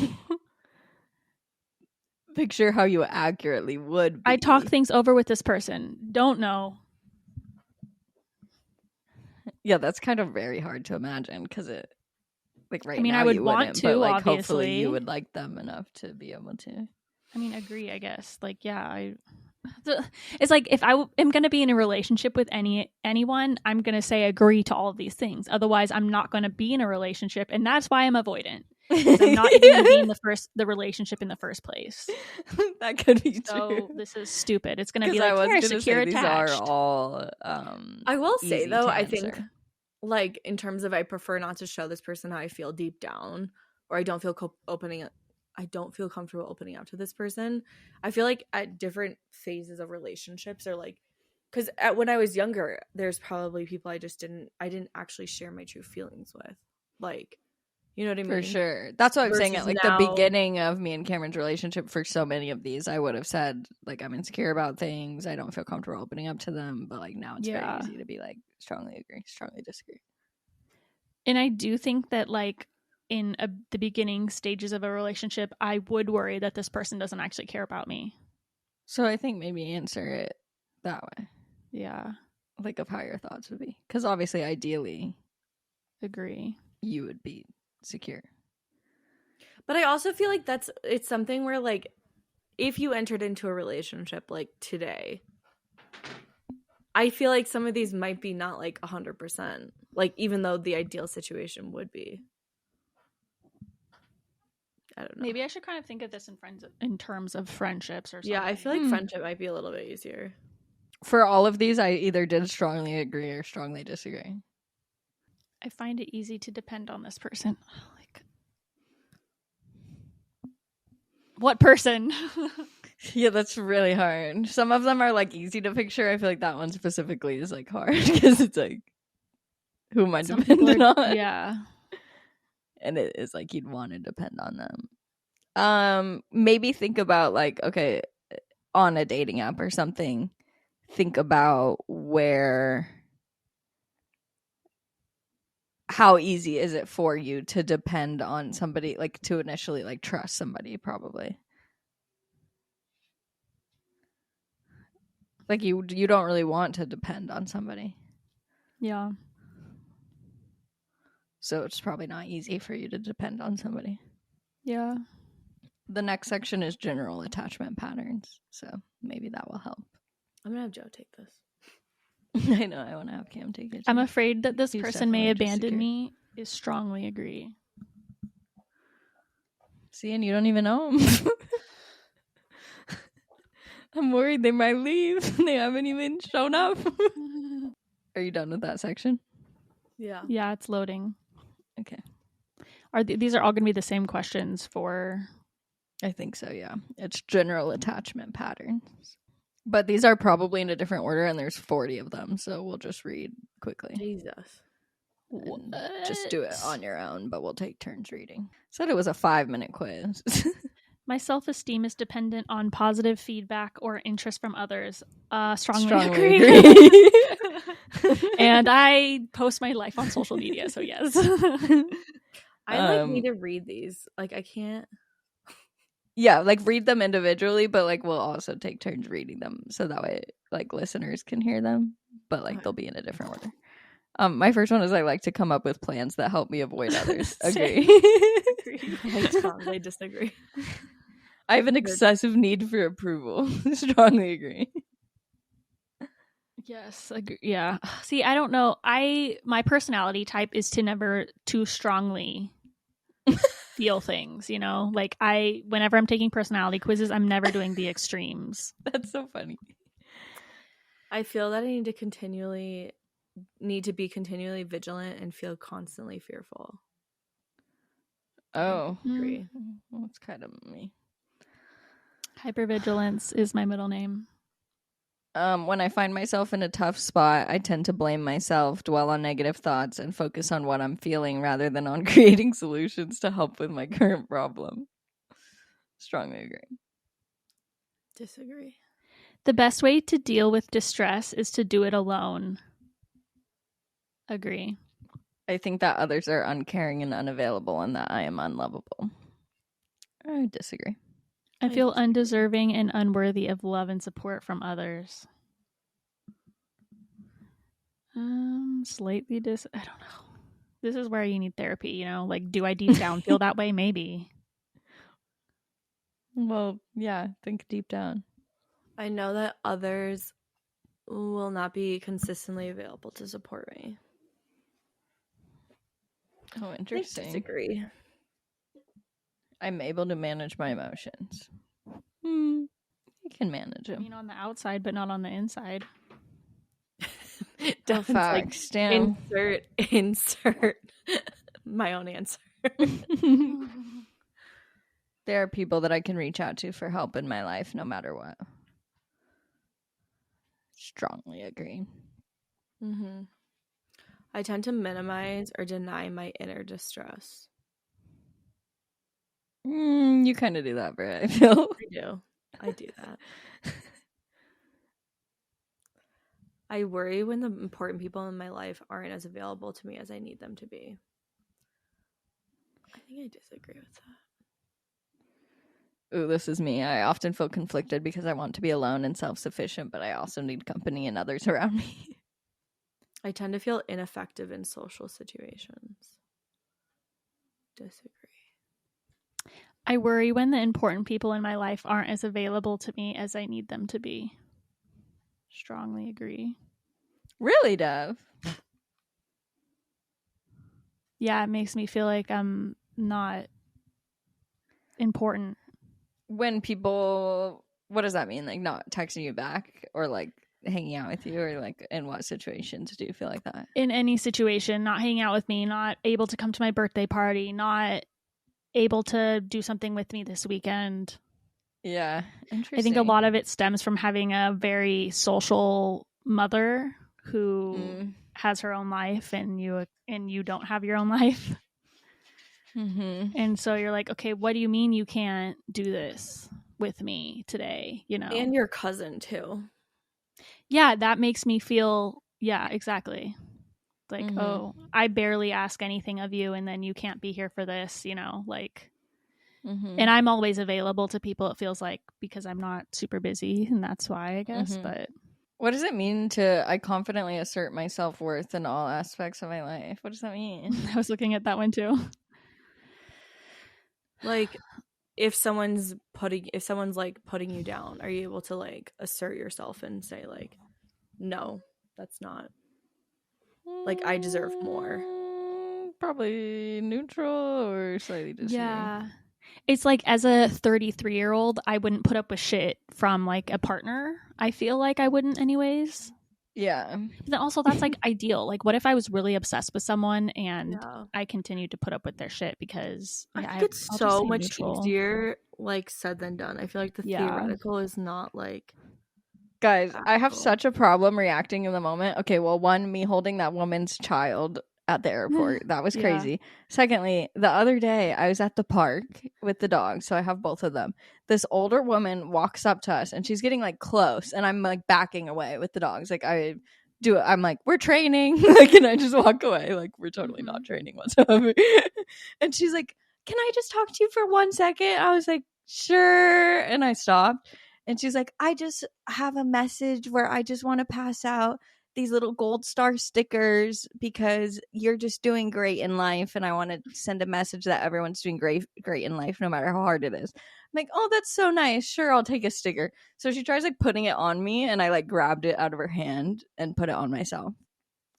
Picture how you accurately would be. I talk things over with this person. Don't know. Yeah, that's kind of very hard to imagine because it, like right now, I would you want to, but like obviously. hopefully you would like them enough to be able to. I mean, agree, I guess. Like, yeah, it's like if I am going to be in a relationship with anyone, I'm going to say agree to all of these things. Otherwise, I'm not going to be in a relationship, and that's why I'm avoidant. I'm not even going to be in the relationship in the first place. That could be true. So this is stupid. It's going to be like, you're secure attached. These are all. I will say though, I answer. think, like in terms of, I prefer not to show this person how I feel deep down, or I don't feel comfortable opening up to this person. I feel like at different phases of relationships, or like, because when I was younger, there's probably people I didn't actually share my true feelings with, like, you know what I mean? For sure. That's what I'm saying. At like now, the beginning of me and Cameron's relationship, for so many of these, I would have said like, I'm insecure about things. I don't feel comfortable opening up to them. But like now it's very easy to be like, strongly agree, strongly disagree. And I do think that like in the beginning stages of a relationship, I would worry that this person doesn't actually care about me. So I think maybe answer it that way. Yeah. Like of how your thoughts would be. Because obviously, ideally, agree, you would be secure. But I also feel like it's something where like if you entered into a relationship like today, I feel like some of these might be not like 100%, like even though the ideal situation would be. I don't know. Maybe I should kind of think of this in terms of friendships or something. Yeah, I feel like friendship might be a little bit easier. For all of these, I either did strongly agree or strongly disagree. I find it easy to depend on this person. Like, what person? Yeah, that's really hard. Some of them are like easy to picture. I feel like that one specifically is like hard because it's like, who am I dependent on? Yeah. And it is like you'd want to depend on them. Maybe think about like, okay, on a dating app or something, think about how easy is it for you to depend on somebody, like to initially like trust somebody, probably. Like you don't really want to depend on somebody. Yeah. So it's probably not easy for you to depend on somebody. Yeah. The next section is general attachment patterns. So maybe that will help. I'm going to have Joe take this. I know. I want to have Cam take it too. I'm afraid that this person may abandon me is strongly agree. See, and you don't even know them. I'm worried they might leave. They haven't even shown up. Are you done with that section? Yeah. Yeah, it's loading. Okay. These are all going to be the same questions for... I think so, yeah. It's general attachment patterns. But these are probably in a different order, and there's 40 of them, so we'll just read quickly. Jesus. And just do it on your own, but we'll take turns reading. Said it was a 5-minute quiz. My self-esteem is dependent on positive feedback or interest from others. Strongly agree. And I post my life on social media, so yes. I need to read these. Like, I can't. Yeah, like read them individually, but like we'll also take turns reading them so that way like listeners can hear them, but like they'll be in a different order. My first one is I like to come up with plans that help me avoid others. Agree. I strongly disagree. I have an excessive need for approval. Strongly agree. Yes, agree. Yeah. See, I don't know. My personality type is to never too strongly feel things, you know? Like whenever I'm taking personality quizzes, I'm never doing the extremes. That's so funny. I feel that I need to be continually vigilant and feel constantly fearful. Oh. Agree. That's kind of me. Hypervigilance is my middle name. When I find myself in a tough spot, I tend to blame myself, dwell on negative thoughts, and focus on what I'm feeling rather than on creating solutions to help with my current problem. Strongly agree. Disagree. The best way to deal with distress is to do it alone. Agree. I think that others are uncaring and unavailable and that I am unlovable. I disagree. I feel undeserving and unworthy of love and support from others. Slightly I don't know. This is where you need therapy, you know? Like, do I deep down feel that way? Maybe. Well, yeah, think deep down. I know that others will not be consistently available to support me. Oh, interesting. I disagree. I'm able to manage my emotions. You can manage them. I mean, on the outside, but not on the inside. Facts. Like, insert my own answer. There are people that I can reach out to for help in my life no matter what. Strongly agree. Mm-hmm. I tend to minimize or deny my inner distress. You kind of do that, Britt, I feel. I do that. I worry when the important people in my life aren't as available to me as I need them to be. I think I disagree with that. Ooh, this is me. I often feel conflicted because I want to be alone and self-sufficient, but I also need company and others around me. I tend to feel ineffective in social situations. Disagree. I worry when the important people in my life aren't as available to me as I need them to be. Strongly agree. Really, Dev? Yeah, it makes me feel like I'm not important. When people, what does that mean? Like not texting you back or like hanging out with you, or like in what situations do you feel like that? In any situation, not hanging out with me, not able to come to my birthday party, not able to do something with me this weekend. Yeah, interesting. I think a lot of it stems from having a very social mother who has her own life and you don't have your own life. Mm-hmm. And so you're like, okay, what do you mean you can't do this with me today? You know, and your cousin too. Yeah, that makes me feel. Yeah, exactly. Like, oh, I barely ask anything of you, and then you can't be here for this. You know, like. And I'm always available to people, it feels like, because I'm not super busy, and that's why, I guess. But what does it mean I confidently assert my self-worth in all aspects of my life? What does that mean? I was looking at that one too. Like, if someone's like putting you down, are you able to like assert yourself and say like, no, that's not, like, I deserve more? Probably neutral or slightly disagreeing. Yeah. It's like, as a 33-year-old, I wouldn't put up with shit from like a partner. I feel like I wouldn't anyways. Yeah. But then also, that's like ideal. Like, what if I was really obsessed with someone and Yeah. I continued to put up with their shit because I think it's I'll just so stay much neutral. easier like said than done. I feel like the theoretical is not like Guys, I have practical. such a problem reacting in the moment. Okay, well, one, me holding that woman's child at the airport. That was Yeah. crazy. Secondly, the other day I was at the park with the dog, so I have both of them. This older woman walks up to us and she's getting like close, and I'm like backing away with the dogs. Like I'm like, we're training. Like, and I just walk away. Like, we're totally not training whatsoever. And she's like, can I just talk to you for 1 second? I was like, sure. And I stopped. And she's like, I just have a message where I just want to pass out these little gold star stickers because you're just doing great in life. And I want to send a message that everyone's doing great in life, no matter how hard it is. I'm like, oh, that's so nice. Sure, I'll take a sticker. So she tries like putting it on me, and I like grabbed it out of her hand and put it on myself.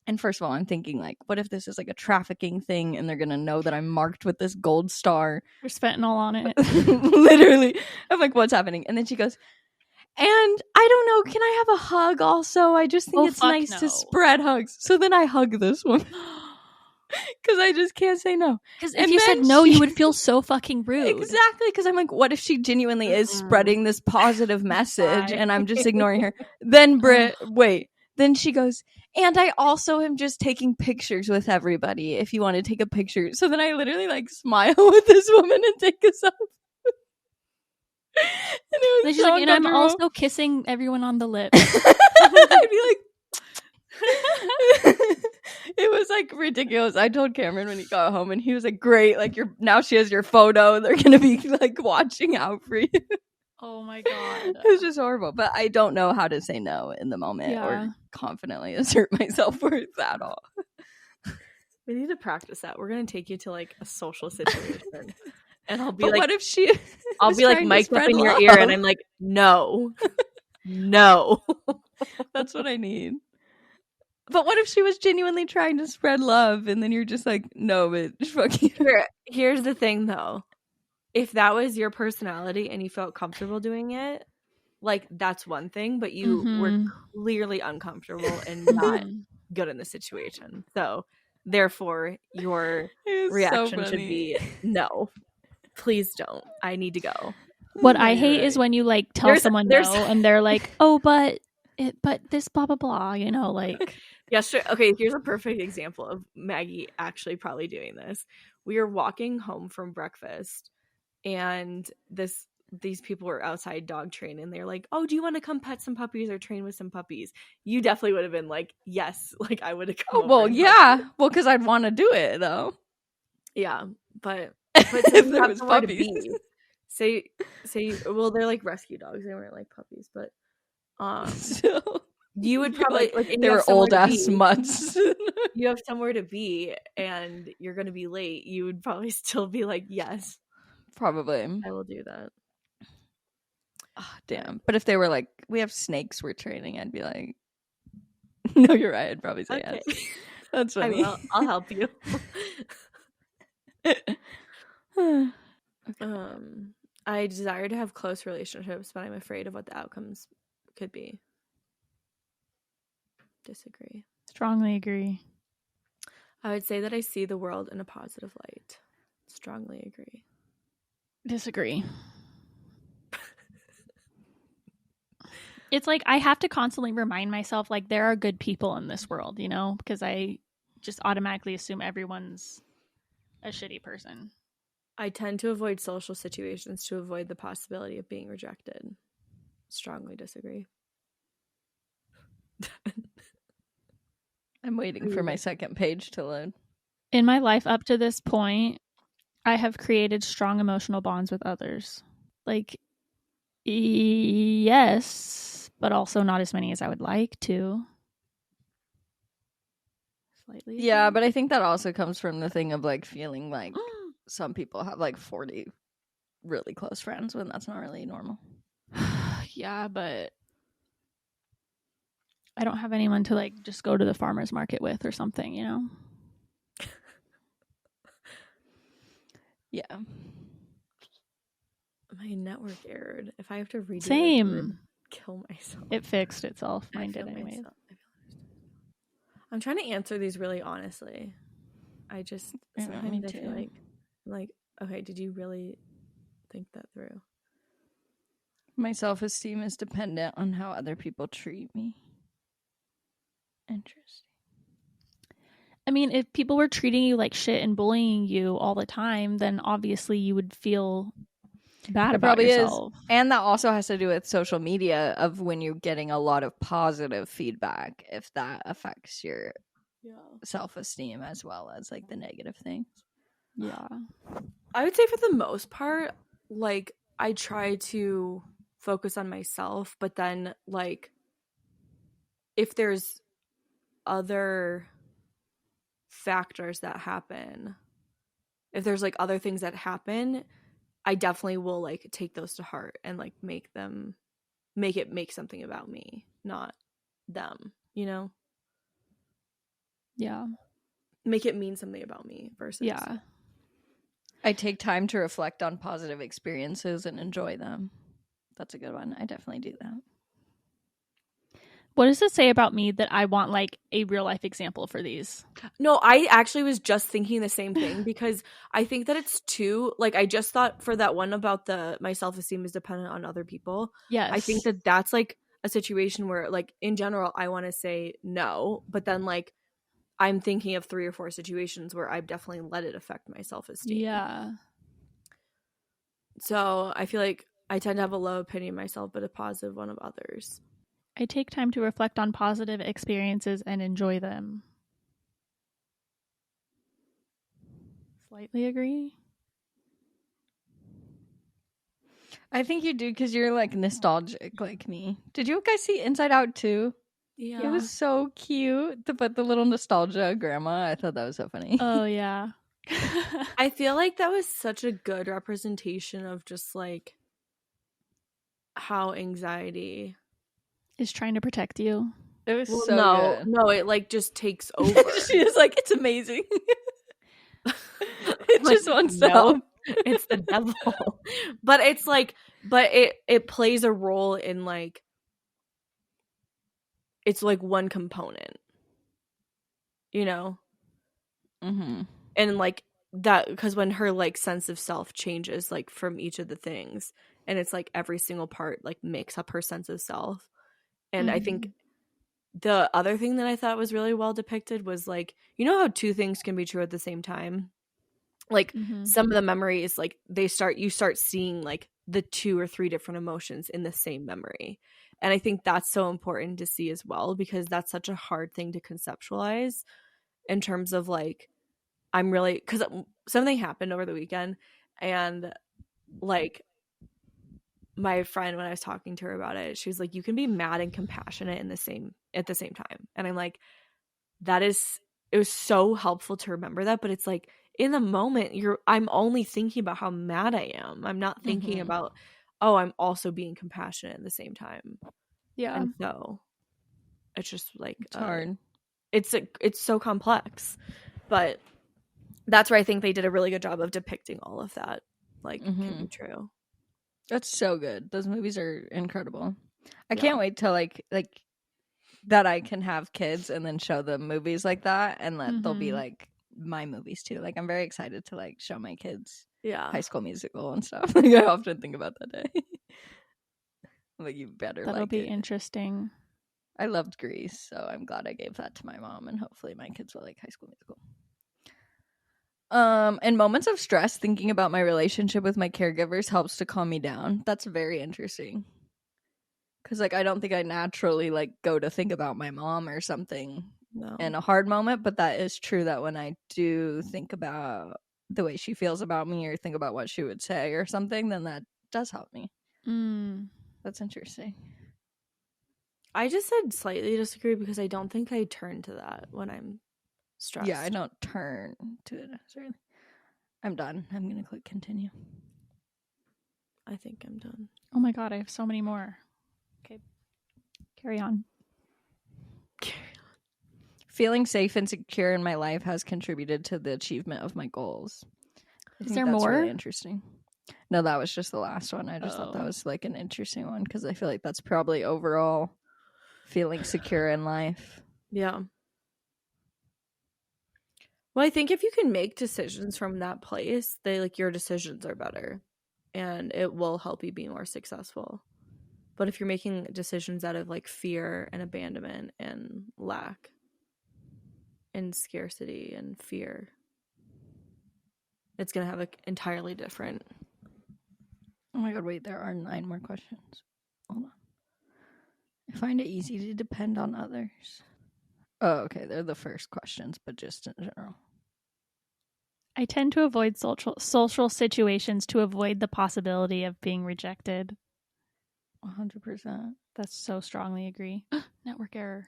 And first of all, I'm thinking like, what if this is like a trafficking thing and they're going to know that I'm marked with this gold star? There's fentanyl on it. Literally. I'm like, what's happening? And then she goes, and I don't know, can I have a hug also? I just think it's nice to spread hugs. So then I hug this woman. Because I just can't say no. Because if you said no, you would feel so fucking rude. Exactly. Because I'm like, what if she genuinely is spreading this positive message and I'm just ignoring her? Then Then she goes, and I also am just taking pictures with everybody if you want to take a picture. So then I literally like smile with this woman and take a selfie. And it was she's like, and I'm also kissing everyone on the lips. I'd be like, it was like ridiculous. I told Cameron when he got home, and he was like, great, like now she has your photo. They're gonna be like watching out for you. Oh my god. It was just horrible. But I don't know how to say no in the moment or confidently assert my self-worth at all. We need to practice that. We're gonna take you to like a social situation. And I'll be but like, what if she I'll be like mic'd up in your ear and I'm like, no. No. That's what I need. But what if she was genuinely trying to spread love and then you're just like, no, bitch, fuck you. Here's the thing though. If that was your personality and you felt comfortable doing it, like that's one thing, but you were clearly uncomfortable and not good in the situation. So therefore your reaction should be no. Please don't. I need to go. What I hate is when you like tell someone no and they're like, oh, but this blah, blah, blah, you know, like. Okay, here's a perfect example of Maggie actually probably doing this. We were walking home from breakfast and these people were outside dog training. They're like, oh, do you want to come pet some puppies or train with some puppies? You definitely would have been like, yes, like I would have come over. Well, yeah. Well, because I'd want to do it though. Yeah, but if there was puppies. To be. Say well, they're like rescue dogs. They weren't like puppies, but still, you would probably like they were old ass mutts. You have somewhere to be and you're gonna be late. You would probably still be like, yes, probably I will do that. Oh, damn. But if they were like, we have snakes we're training, I'd be like, no, you're right. I'd probably say yes. That's funny. I'll help you. I desire to have close relationships, but I'm afraid of what the outcomes could be. Disagree. Strongly agree. I would say that I see the world in a positive light. Strongly agree. Disagree. It's like I have to constantly remind myself like there are good people in this world, you know, because I just automatically assume everyone's a shitty person. I tend to avoid social situations to avoid the possibility of being rejected. Strongly disagree. I'm waiting for my second page to load. In my life up to this point, I have created strong emotional bonds with others. Like, yes, but also not as many as I would like to. Slightly. Yeah, but I think that also comes from the thing of like feeling like some people have like 40 really close friends when that's not really normal. Yeah, but I don't have anyone to like just go to the farmer's market with or something, you know? Yeah. My network errored. If I have to redo Same. it, I would kill myself. It fixed itself. I Mine feel did anyways. I'm trying to answer these really honestly. I just sometimes I feel like, okay, did you really think that through? My self-esteem is dependent on how other people treat me. Interesting. I mean, if people were treating you like shit and bullying you all the time, then obviously you would feel bad about yourself. And that also has to do with social media, of when you're getting a lot of positive feedback, if that affects your self-esteem as well as like the negative things. Yeah. I would say for the most part, like, I try to focus on myself, but then like if there's other factors that happen, if there's like other things that happen, I definitely will like take those to heart and like make it make something about me, not them, you know? Yeah. Make it mean something about me versus I take time to reflect on positive experiences and enjoy them. That's a good one. I definitely do that. What does it say about me that I want like a real life example for these? No, I actually was just thinking the same thing, because I think that it's too, like, I just thought for that one about my self-esteem is dependent on other people. Yes. I think that that's like a situation where like in general I want to say no, but then like I'm thinking of 3 or 4 situations where I've definitely let it affect my self-esteem. Yeah. So I feel like I tend to have a low opinion of myself, but a positive one of others. I take time to reflect on positive experiences and enjoy them. Slightly agree. I think you do, because you're like nostalgic like me. Did you guys see Inside Out 2? Yeah. It was so cute to put the little nostalgia grandma. I thought that was so funny. Oh, yeah. I feel like that was such a good representation of just like how anxiety is trying to protect you. It was good. No, it like just takes over. She was like, it's amazing. It like, just wants to help. It's the devil. But it's like, it plays a role in like, it's like one component, you know? Mm-hmm. And like that, because when her like sense of self changes like from each of the things, and it's like every single part like makes up her sense of self. And I think the other thing that I thought was really well depicted was like, you know how 2 things can be true at the same time? Like some of the memories, like you start seeing like the 2 or 3 different emotions in the same memory. And I think that's so important to see as well, because that's such a hard thing to conceptualize in terms of like, because something happened over the weekend, and like my friend, when I was talking to her about it, she was like, you can be mad and compassionate at the same time. And I'm like, it was so helpful to remember that. But it's like in the moment I'm only thinking about how mad I am. I'm not thinking about, oh, I'm also being compassionate at the same time. Yeah. And so it's just like, it's hard. It's so complex, but that's where I think they did a really good job of depicting all of that. Like, can be true. That's so good. Those movies are incredible. I can't wait till like that I can have kids and then show them movies like that, and they'll be like my movies too. Like, I'm very excited to like show my kids High School Musical and stuff. Like, I often think about that day. Like, you better. That'll be interesting. I loved Grease, so I'm glad I gave that to my mom, and hopefully my kids will like High School Musical. In moments of stress, thinking about my relationship with my caregivers helps to calm me down. That's very interesting. Because, like, I don't think I naturally, like, go to think about my mom or something in a hard moment. But that is true, that when I do think about the way she feels about me or think about what she would say or something, then that does help me. That's interesting. I just said slightly disagree because I don't think I turn to that when I'm stressed. Yeah, I don't turn to it necessarily. I'm done. I'm going to click continue. I think I'm done. Oh my god, I have so many more. Okay. Carry on. Feeling safe and secure in my life has contributed to the achievement of my goals. Is there more? Really interesting. No, that was just the last one. I just thought that was like an interesting one because I feel like that's probably overall feeling secure in life. Yeah. Well, I think if you can make decisions from that place, your decisions are better and it will help you be more successful. But if you're making decisions out of like fear and abandonment and lack and scarcity and fear, it's going to have an entirely different. Oh my god, wait, there are 9 more questions. Hold on. I find it easy to depend on others. Oh, okay, they're the first questions, but just in general. I tend to avoid social situations to avoid the possibility of being rejected. 100%. That's so strongly agree. Network error.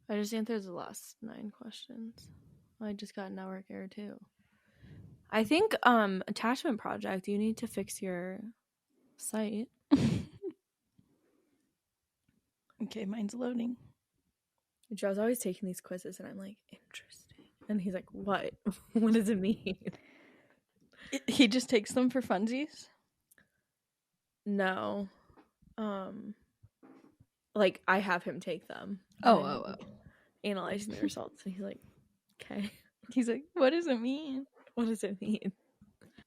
I just answered the last 9 questions. I just got network error too. I think attachment project, you need to fix your site. Okay, mine's loading. Joe's always taking these quizzes and I'm like, interesting. And he's like, what? What does it mean? He just takes them for funsies? No. Like I have him take them. Oh. Analyzing the results. And he's like, okay. He's like, what does it mean? What does it mean?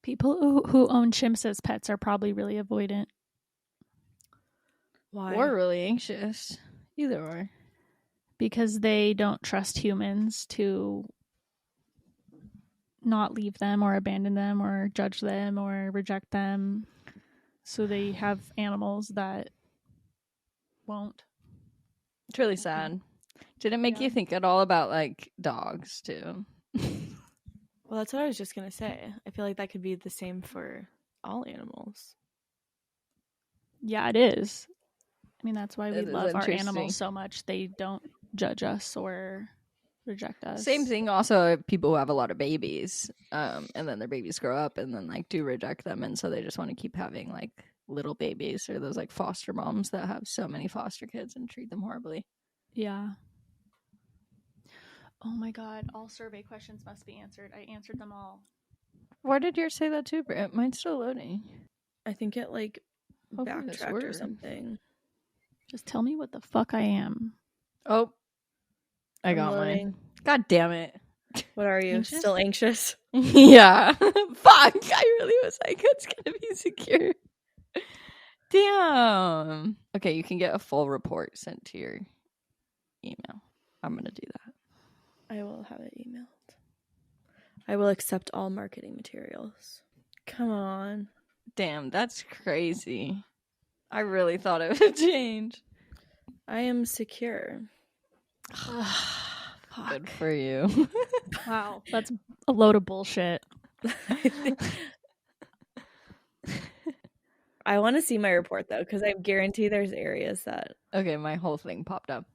People who own chimps as pets are probably really avoidant. Why? Or really anxious. Either or. Because they don't trust humans to not leave them or abandon them or judge them or reject them. So they have animals that won't. It's really sad. Did it make you think at all about like dogs too? Well, that's what I was just going to say. I feel like that could be the same for all animals. Yeah, it is. I mean, that's why we That is love our interesting. animals so much. They don't judge us or reject us. Same thing also people who have a lot of babies, and then their babies grow up and then like do reject them, and so they just want to keep having like little babies, or those like foster moms that have so many foster kids and treat them horribly. Yeah. Oh my god, all survey questions must be answered. I answered them all. Why did yours say that too, Britt? Mine's still loading. I think it like Hopefully this backtracked or works. something. Just tell me what the fuck I am. Oh, I I'm got loading. mine. God damn it. What are you? Anxious? Still anxious? Yeah. Fuck. I really was like, it's gonna be secure. Damn. Okay, you can get a full report sent to your email. I'm gonna do that. I will have it emailed. I will accept all marketing materials. Come on. Damn, that's crazy. I really thought it would change. I am secure. Good for you. Wow, that's a load of bullshit. I want to see my report though, because I guarantee there's areas that. Okay, my whole thing popped up.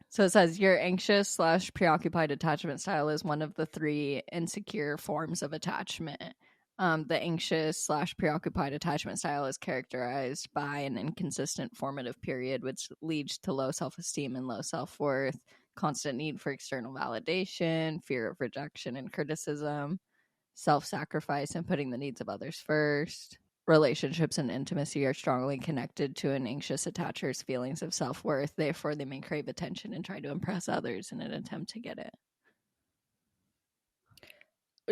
So it says your anxious / preoccupied attachment style is one of the 3 insecure forms of attachment. The anxious / preoccupied attachment style is characterized by an inconsistent formative period, which leads to low self-esteem and low self-worth, constant need for external validation, fear of rejection and criticism, self-sacrifice and putting the needs of others first. Relationships and intimacy are strongly connected to an anxious attacher's feelings of self-worth. Therefore, they may crave attention and try to impress others in an attempt to get it.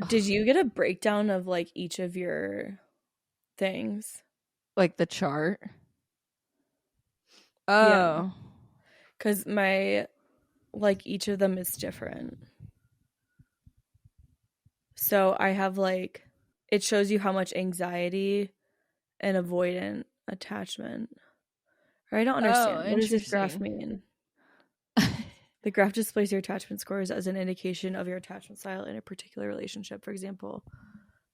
Did you get a breakdown of like each of your things? Like the chart? Oh. Yeah. Because like each of them is different. So I have like, it shows you how much anxiety and avoidant attachment. Or I don't understand. What does this graph mean? The graph displays your attachment scores as an indication of your attachment style in a particular relationship. For example,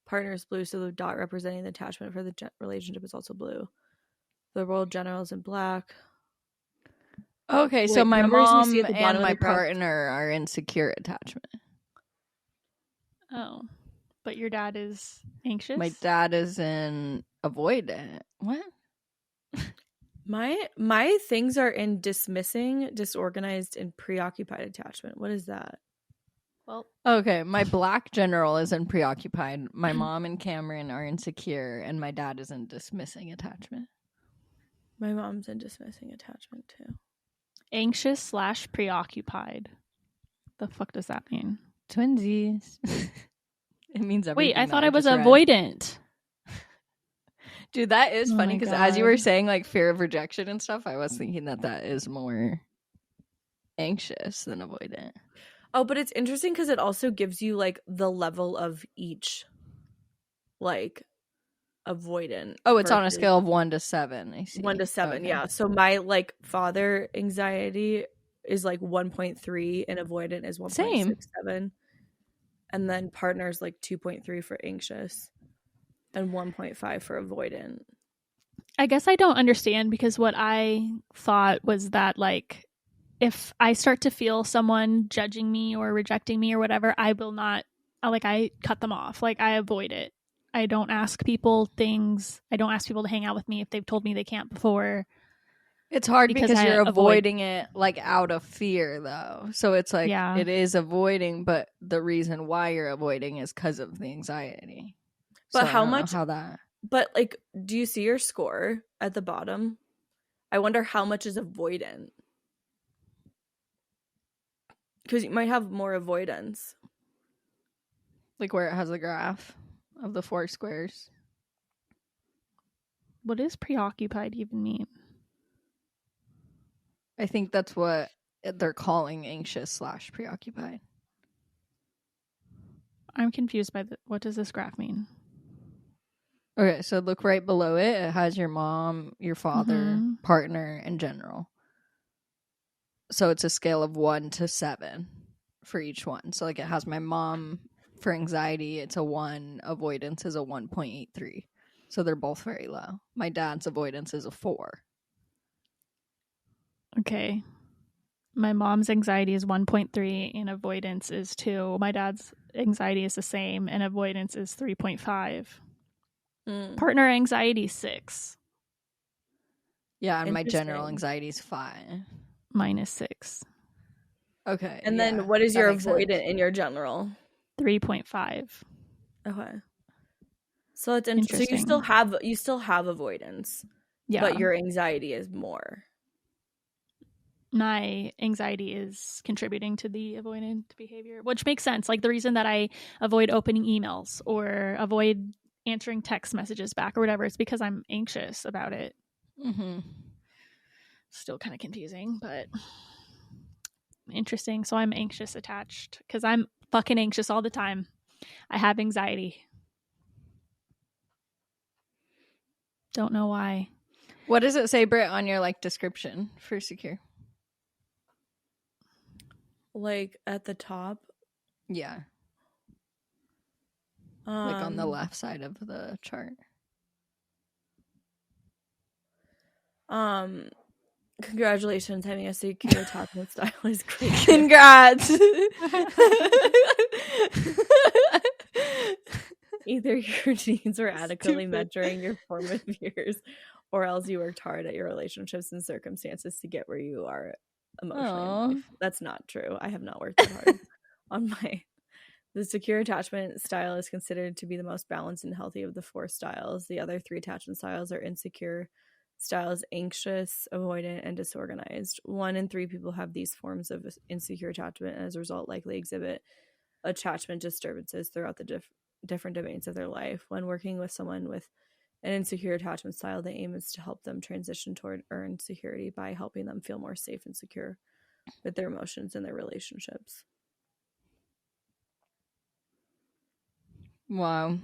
partner is blue, so the dot representing the attachment for the relationship is also blue. The world general is in black. Okay, so my mom and my partner are in secure attachment. Oh, but your dad is anxious? My dad is in avoidant. What? My things are in dismissing, disorganized, and preoccupied attachment. What is that? Well, Okay, my black general is in preoccupied. My mom and Cameron are insecure, and my dad is in dismissing attachment. My mom's in dismissing attachment too. anxious / preoccupied. The fuck does that mean? Twinsies. It means everything. Wait, I thought I was just read. avoidant. Dude, that is Oh funny my because as you God. were saying, like, fear of rejection and stuff, I was thinking that is more anxious than avoidant. Oh, but it's interesting because it also gives you like the level of each, like, avoidant. Oh, it's on a versus scale of 1 to 7. I see. 1 to 7. Okay. Yeah. So my like father anxiety is like 1.3 and avoidant is 1.67. And then partner's like 2.3 for anxious and 1.5 for avoidant. I guess I don't understand because what I thought was that, like, if I start to feel someone judging me or rejecting me or whatever, I will not, I cut them off. Like, I avoid it. I don't ask people things. I don't ask people to hang out with me if they've told me they can't before. It's hard because I you're avoid- avoiding it, like, out of fear, though. So it's like, Yeah. it is avoiding, but the reason why you're avoiding is because of the anxiety. But So I how don't know much? how that... But like, do you see your score at the bottom? I wonder how much is avoidant. Because you might have more avoidance. Like, where it has a graph of the 4 squares. What does preoccupied even mean? I think that's what they're calling anxious / preoccupied. I'm confused by what does this graph mean? Okay, so look right below it. It has your mom, your father, Mhm. partner, and general. So it's a scale of 1 to 7 for each one. So, like, it has my mom for anxiety, it's a 1. Avoidance is a 1.83. So they're both very low. My dad's avoidance is a 4. Okay. My mom's anxiety is 1.3 and avoidance is 2. My dad's anxiety is the same and avoidance is 3.5. Partner anxiety 6. Yeah, and my general anxiety is 5. Mine is 6. Okay. And yeah, then what is that your makes avoidant sense. in your general? 3.5. Okay. So it's Interesting. So you still have avoidance. Yeah. But your anxiety is more. My anxiety is contributing to the avoidant behavior, which makes sense. Like, the reason that I avoid opening emails or avoid answering text messages back or whatever, it's because I'm anxious about it. Mm-hmm. Still kind of confusing, but interesting. So I'm anxious attached because I'm fucking anxious all the time. I have anxiety. Don't know why. What does it say, Britt, on your, like, description for secure? Like at the top? Yeah. Like on the left side of the chart. Congratulations, having a secure attachment style is great. Congrats. Either your needs are adequately met during your formative years, or else you worked hard at your relationships and circumstances to get where you are emotionally in life. That's not true. I have not worked that hard on my... The secure attachment style is considered to be the most balanced and healthy of the 4 styles. The other 3 attachment styles are insecure styles: anxious, avoidant, and disorganized. 1 in 3 people have these forms of insecure attachment, and as a result likely exhibit attachment disturbances throughout the different domains of their life. When working with someone with an insecure attachment style, the aim is to help them transition toward earned security by helping them feel more safe and secure with their emotions and their relationships. Wow.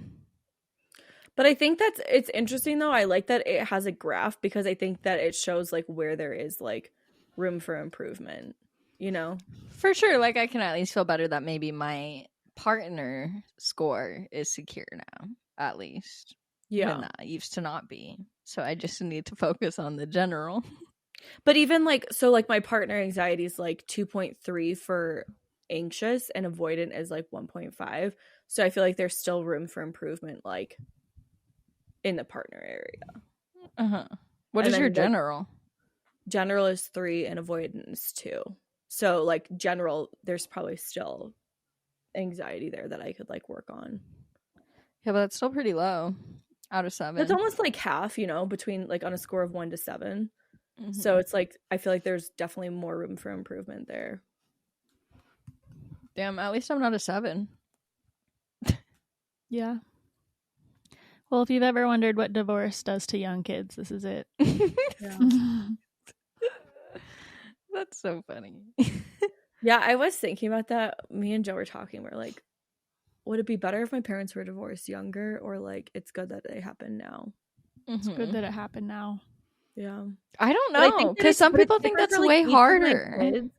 But I think it's interesting, though. I like that it has a graph because I think that it shows, like, where there is, like, room for improvement, you know? For sure. Like, I can at least feel better that maybe my partner score is secure now, at least. Yeah. When that used to not be. So I just need to focus on the general. But even, like, so, like, my partner anxiety is, like, 2.3 for anxious, and avoidant is, like, 1.5. So I feel like there's still room for improvement, like, in the partner area. Uh-huh. What is your general? General is 3 and avoidant is 2. So, like, general, there's probably still anxiety there that I could like work on. Yeah, but that's still pretty low out of 7. It's almost like half, you know, between like on a score of 1 to 7. Mm-hmm. So it's like I feel like there's definitely more room for improvement there. Damn, at least I'm not a 7. Yeah. Well, if you've ever wondered what divorce does to young kids, this is it. Yeah. That's so funny. Yeah, I was thinking about that. Me and Joe were talking. We're like, would it be better if my parents were divorced younger, or like it's good that they happen now? It's good that it happened now. Yeah, I don't But I know, think that because some people think different that's for, like, way each of my harder. kids.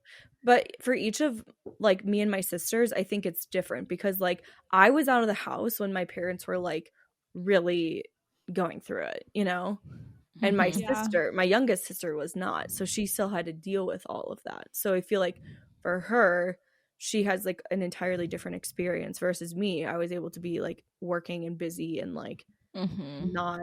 But for each of like me and my sisters, I think it's different because like I was out of the house when my parents were like really going through it, you know? And my Yeah. sister, my youngest sister, was not. So she still had to deal with all of that. So I feel like for her, she has like an entirely different experience versus me. I was able to be like working and busy and like not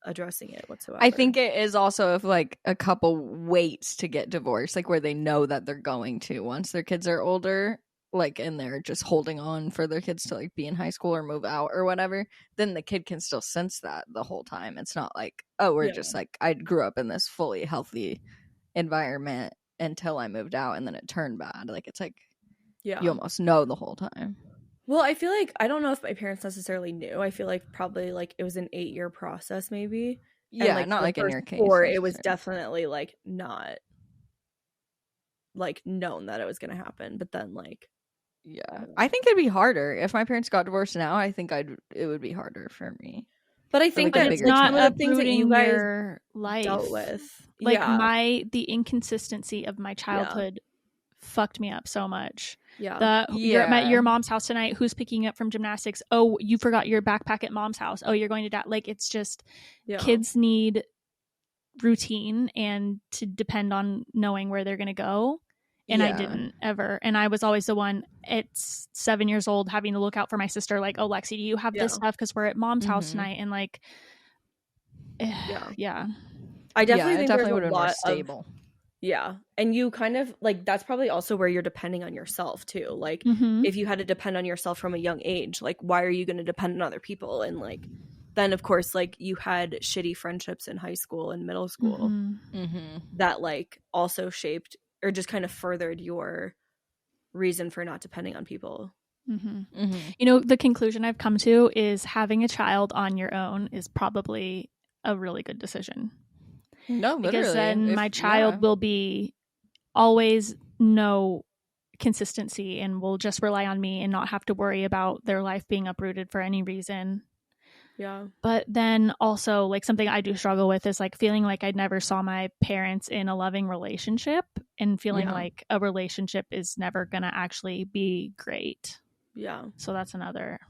addressing it whatsoever. I think it is also if like a couple waits to get divorced, like where they know that they're going to once their kids are older, like, and they're just holding on for their kids to like be in high school or move out or whatever, then the kid can still sense that the whole time. It's not like, oh, we're just like, I grew up in this fully healthy environment until I moved out and then it turned bad. Like, it's like, you almost know the whole time. Well, I feel like, I don't know if my parents necessarily knew. I feel like probably like it was an 8-year process maybe. Yeah, and, like, not the like in first your case. 4, it was definitely like not like known that it was going to happen. But then like, yeah, I think it'd be harder if my parents got divorced now. I think it would be harder for me. But I think like, that it's like, not some of the things that you guys your life dealt with, like the inconsistency of my childhood fucked me up so much. You're at your mom's house tonight. Who's picking you up from gymnastics? Oh, you forgot your backpack at mom's house. Oh, you're going to like, it's just kids need routine and to depend on knowing where they're going to go. And I didn't ever. And I was always the one at 7 years old having to look out for my sister. Like, oh, Lexi, do you have this stuff? Because we're at mom's house tonight. And like, I definitely think definitely would there's have a lot been more stable. And you kind of like, that's probably also where you're depending on yourself too. Like if you had to depend on yourself from a young age, like why are you going to depend on other people? And like then of course like you had shitty friendships in high school and middle school that like also shaped or just kind of furthered your reason for not depending on people. You know, the conclusion I've come to is having a child on your own is probably a really good decision. No, literally. Because then my child will be always no consistency and will just rely on me and not have to worry about their life being uprooted for any reason. Yeah. But then also like something I do struggle with is like feeling like I never saw my parents in a loving relationship and feeling like a relationship is never going to actually be great. Yeah. So that's another.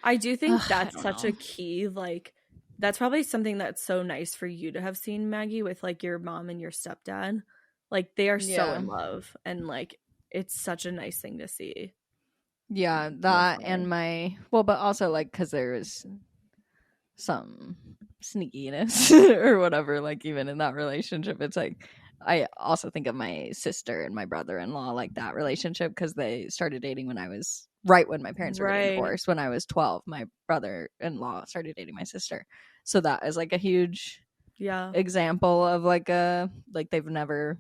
I do think that's such a key, like that's probably something that's so nice for you to have seen, Maggie, with like your mom and your stepdad. Like they are so in love and like it's such a nice thing to see. Yeah, that and but also like because there is some sneakiness or whatever, like even in that relationship, it's like I also think of my sister and my brother-in-law, like that relationship, because they started dating when I was right when my parents were getting divorced. When I was 12, my brother-in-law started dating my sister, so that is like a huge example of like they've never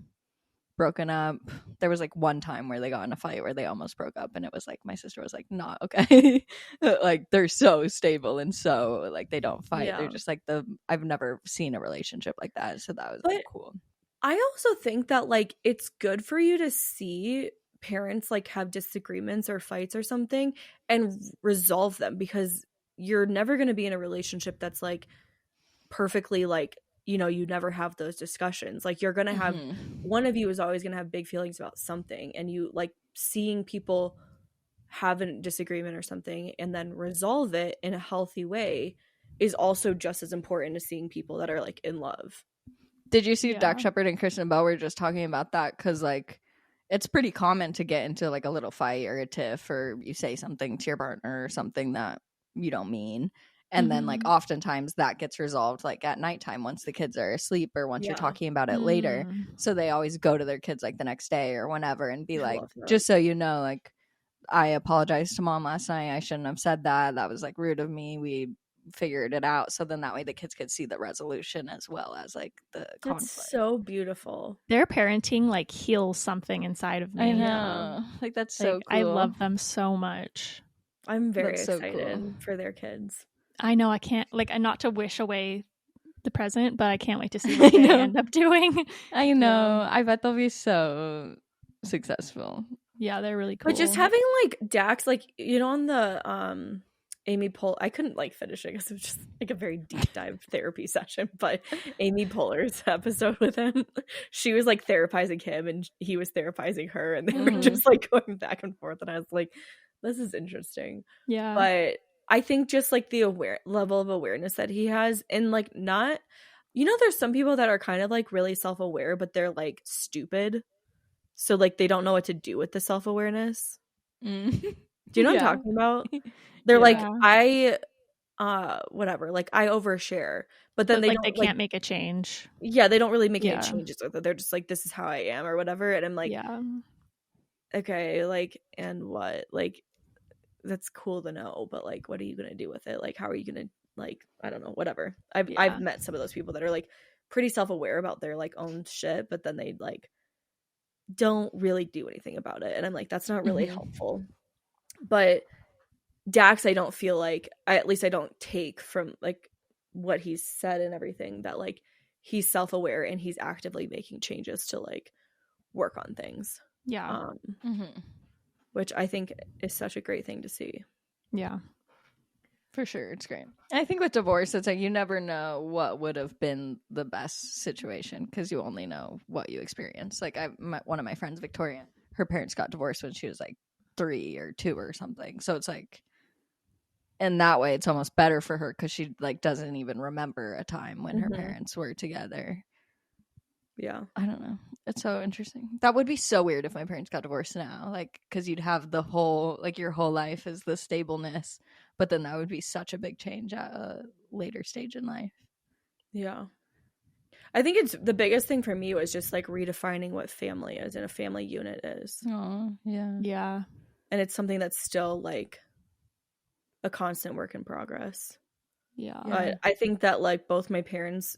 broken up. There was like one time where they got in a fight where they almost broke up, and it was like my sister was like, not okay. Like they're so stable and so like they don't fight. They're just like I've never seen a relationship like that, so that was like cool. I also think that like it's good for you to see parents like have disagreements or fights or something and resolve them, because you're never going to be in a relationship that's like perfectly like, you know, you never have those discussions. Like you're going to have one of you is always going to have big feelings about something, and you like seeing people have a disagreement or something and then resolve it in a healthy way is also just as important as seeing people that are like in love. Did you see Doc Shepard and Kristen Bell were just talking about that? Because like it's pretty common to get into like a little fight or a tiff, or you say something to your partner or something that you don't mean, and then like oftentimes that gets resolved like at nighttime once the kids are asleep or once you're talking about it later. So they always go to their kids like the next day or whenever and be like, just so you know, like I apologized to mom last night. I shouldn't have said that. That was like rude of me. We figured it out. So then that way the kids could see the resolution as well as like the conflict. That's so beautiful. Their parenting like heals something inside of me. I know. Like that's so Like, cool. I love them so much. I'm very That's so excited cool. for their kids. I know I can't like not to wish away the present, but I can't wait to see what they end up doing. I know. I bet they'll be so successful. Yeah, they're really cool. But just having like Dax, like, you know, on the Amy Poehler, I couldn't like finish it because it was just like a very deep dive therapy session. But Amy Poehler's episode with him, she was like therapizing him and he was therapizing her, and they were just like going back and forth. And I was like, this is interesting. Yeah. But I think just like the level of awareness that he has, and like not, you know, there's some people that are kind of like really self-aware, but they're like stupid. So like they don't know what to do with the self-awareness. Do you know what I'm talking about? They're like, whatever, like I overshare, but then they can't make a change. Yeah, they don't really make any changes with it. They're just like, this is how I am or whatever. And I'm like, okay, like, and what? Like, that's cool to know, but like, what are you gonna do with it? Like, how are you gonna, like, I don't know, whatever. I've met some of those people that are like pretty self-aware about their like own shit, but then they like don't really do anything about it, and I'm like, that's not really helpful. But Dax, I don't feel like, at least I don't take from like what he's said and everything, that like he's self-aware and he's actively making changes to like work on things. Which I think is such a great thing to see. Yeah, for sure. It's great. I think with divorce, it's like you never know what would have been the best situation because you only know what you experience. Like one of my friends, Victoria, her parents got divorced when she was like 3 or 2 or something. So it's like, in that way, it's almost better for her because she like doesn't even remember a time when her parents were together. Yeah, I don't know. It's so interesting. That would be so weird if my parents got divorced now, like, because you'd have the whole, like, your whole life is the stableness, but then that would be such a big change at a later stage in life. Yeah. I think it's the biggest thing for me was just like redefining what family is and a family unit is. Oh, yeah. Yeah. And it's something that's still like a constant work in progress. Yeah. But I think that like both my parents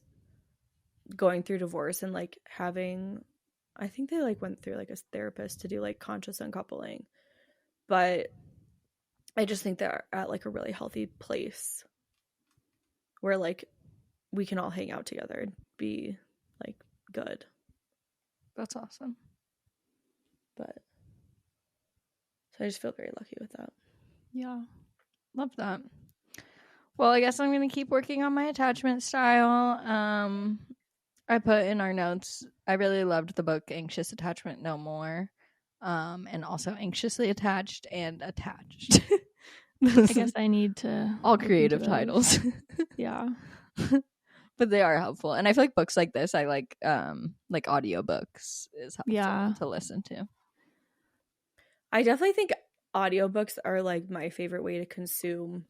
going through divorce and like having, I think they like went through like a therapist to do like conscious uncoupling, but I just think they're at like a really healthy place where like we can all hang out together and be like good. That's awesome. But so I just feel very lucky with that. Yeah, love that. Well, I guess I'm going to keep working on my attachment style. I put in our notes, I really loved the book Anxious Attachment No More, and also Anxiously Attached and Attached. I guess I need to all creative titles. Yeah. But they are helpful. And I feel like books like this, I like audiobooks is helpful to listen to. I definitely think audiobooks are like my favorite way to consume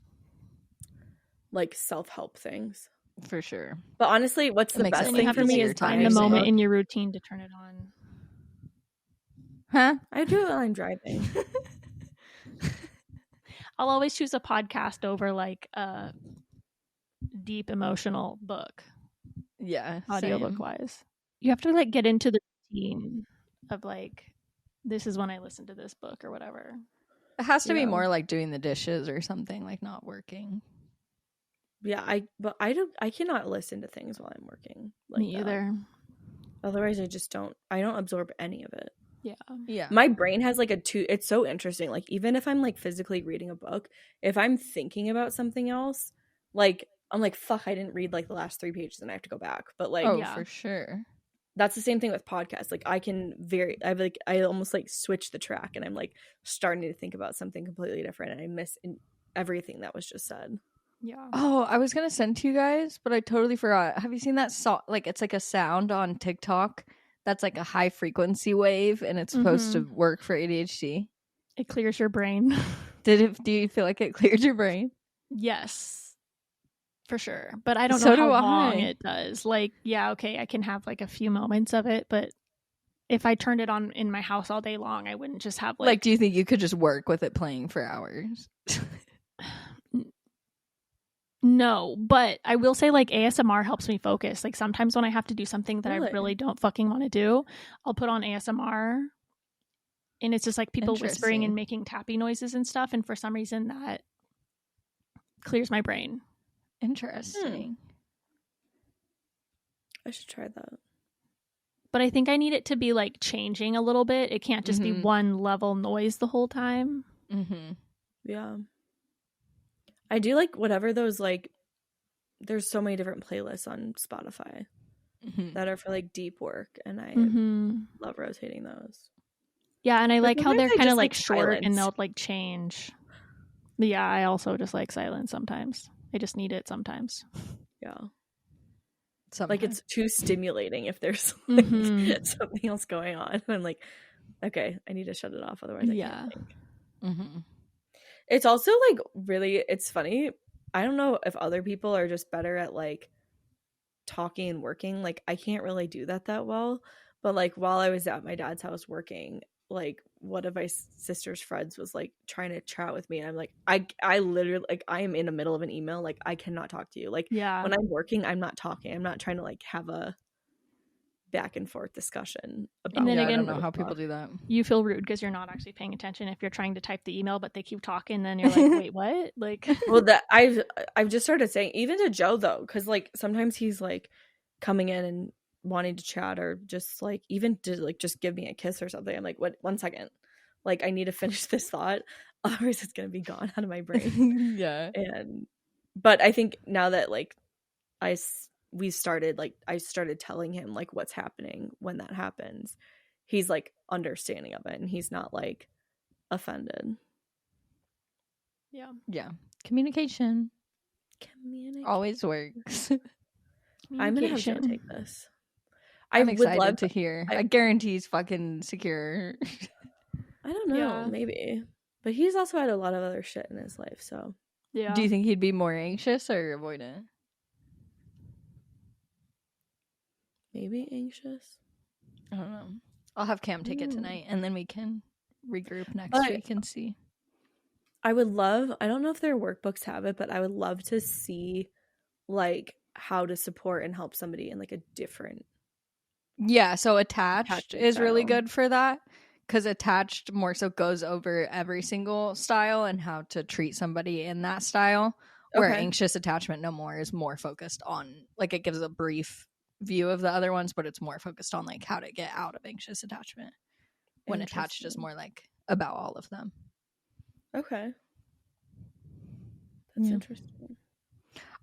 like self-help things. For sure. But honestly, what's the best thing for me is find the moment in your routine to turn it on. Huh? I do it when I'm driving. I'll always choose a podcast over like a deep emotional book. Yeah. Audiobook wise. You have to like get into the routine of like, this is when I listen to this book or whatever. It has to be more like doing the dishes or something, like not working. Yeah, I cannot listen to things while I'm working. Like Me either. Otherwise, I don't absorb any of it. Yeah. My brain has like it's so interesting. Like even if I'm like physically reading a book, if I'm thinking about something else, like I'm like, fuck, I didn't read like the last 3 pages and I have to go back. But like, for sure. That's the same thing with podcasts. Like I almost like switch the track and I'm like starting to think about something completely different and I miss everything that was just said. Yeah. Oh, I was gonna send to you guys, but I totally forgot. Have you seen that like it's like a sound on TikTok that's like a high frequency wave and it's supposed to work for ADHD? It clears your brain. Do you feel like it cleared your brain? Yes. For sure. But I don't know how long it does. Like, yeah, okay, I can have like a few moments of it, but if I turned it on in my house all day long, I wouldn't just have Like, do you think you could just work with it playing for hours? No, but I will say like ASMR helps me focus. Like sometimes when I have to do something that I really don't fucking want to do, I'll put on ASMR and it's just like people whispering and making tappy noises and stuff. And for some reason that clears my brain. Interesting. I should try that. But I think I need it to be like changing a little bit. It can't just be one level noise the whole time. Yeah. I do like whatever those like, there's so many different playlists on Spotify that are for like deep work, and I love rotating those. Yeah, and I like how they're kind of like short silence. and they'll like change. But yeah, I also just like silence sometimes. I just need it sometimes. Yeah. Sometimes. Like it's too stimulating if there's like something else going on. I'm like, okay, I need to shut it off, otherwise I can't think. It's also like really, it's funny. I don't know if other people are just better at like talking and working. Like I can't really do that well. But like while I was at my dad's house working, like one of my sister's friends was like trying to chat with me, and I'm like, I literally like I am in the middle of an email. Like I cannot talk to you. Like when I'm working, I'm not talking. I'm not trying to like have a back and forth discussion about. And then again, I don't know how people do that. You feel rude because you're not actually paying attention if you're trying to type the email, but they keep talking. Then you're like, wait, what? Like, well, that I've just started saying even to Joe though, because like sometimes he's like coming in and wanting to chat or just like even to like just give me a kiss or something. I'm like, what? 1 second, like I need to finish this thought, otherwise it's gonna be gone out of my brain. But I think now that like I started telling him like what's happening when that happens, he's like understanding of it and he's not like offended. Yeah, communication always works. I'm gonna have Joe take this. I'm excited to hear. I guarantee he's fucking secure. I don't know, maybe, but he's also had a lot of other shit in his life. So do you think he'd be more anxious or avoidant? Maybe anxious. I don't know. I'll have Cam take it tonight, and then we can regroup next week and see. I would love, I don't know if their workbooks have it, but I would love to see like how to support and help somebody in like a different. Yeah, so attached is really good for that, because attached more so goes over every single style and how to treat somebody in that style, where anxious attachment no more is more focused on, like it gives a brief view of the other ones, but it's more focused on like how to get out of anxious attachment, when attached is more like about all of them. Okay, that's interesting.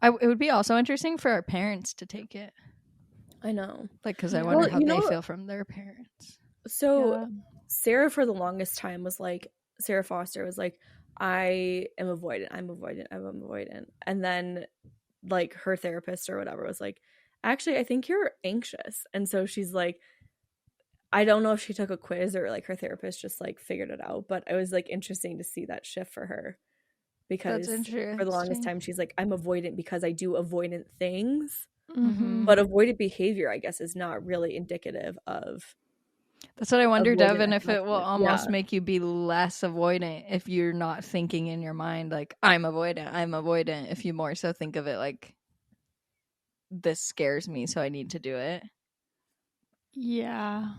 It would be also interesting for our parents to take it. I know, like, because I wonder how they feel from their parents. So Sarah for the longest time was like, Sarah Foster was like, I am avoidant, I'm avoidant, and then like her therapist or whatever was like, actually I think you're anxious. And so she's like, I don't know if she took a quiz or like her therapist just like figured it out, but it was like interesting to see that shift for her, because for the longest time she's like, I'm avoidant because I do avoidant things, but avoidant behavior I guess is not really indicative of. That's what I wonder, Devin, if it will almost make you be less avoidant if you're not thinking in your mind like I'm avoidant, if you more so think of it like, this scares me, so I need to do it. Yeah.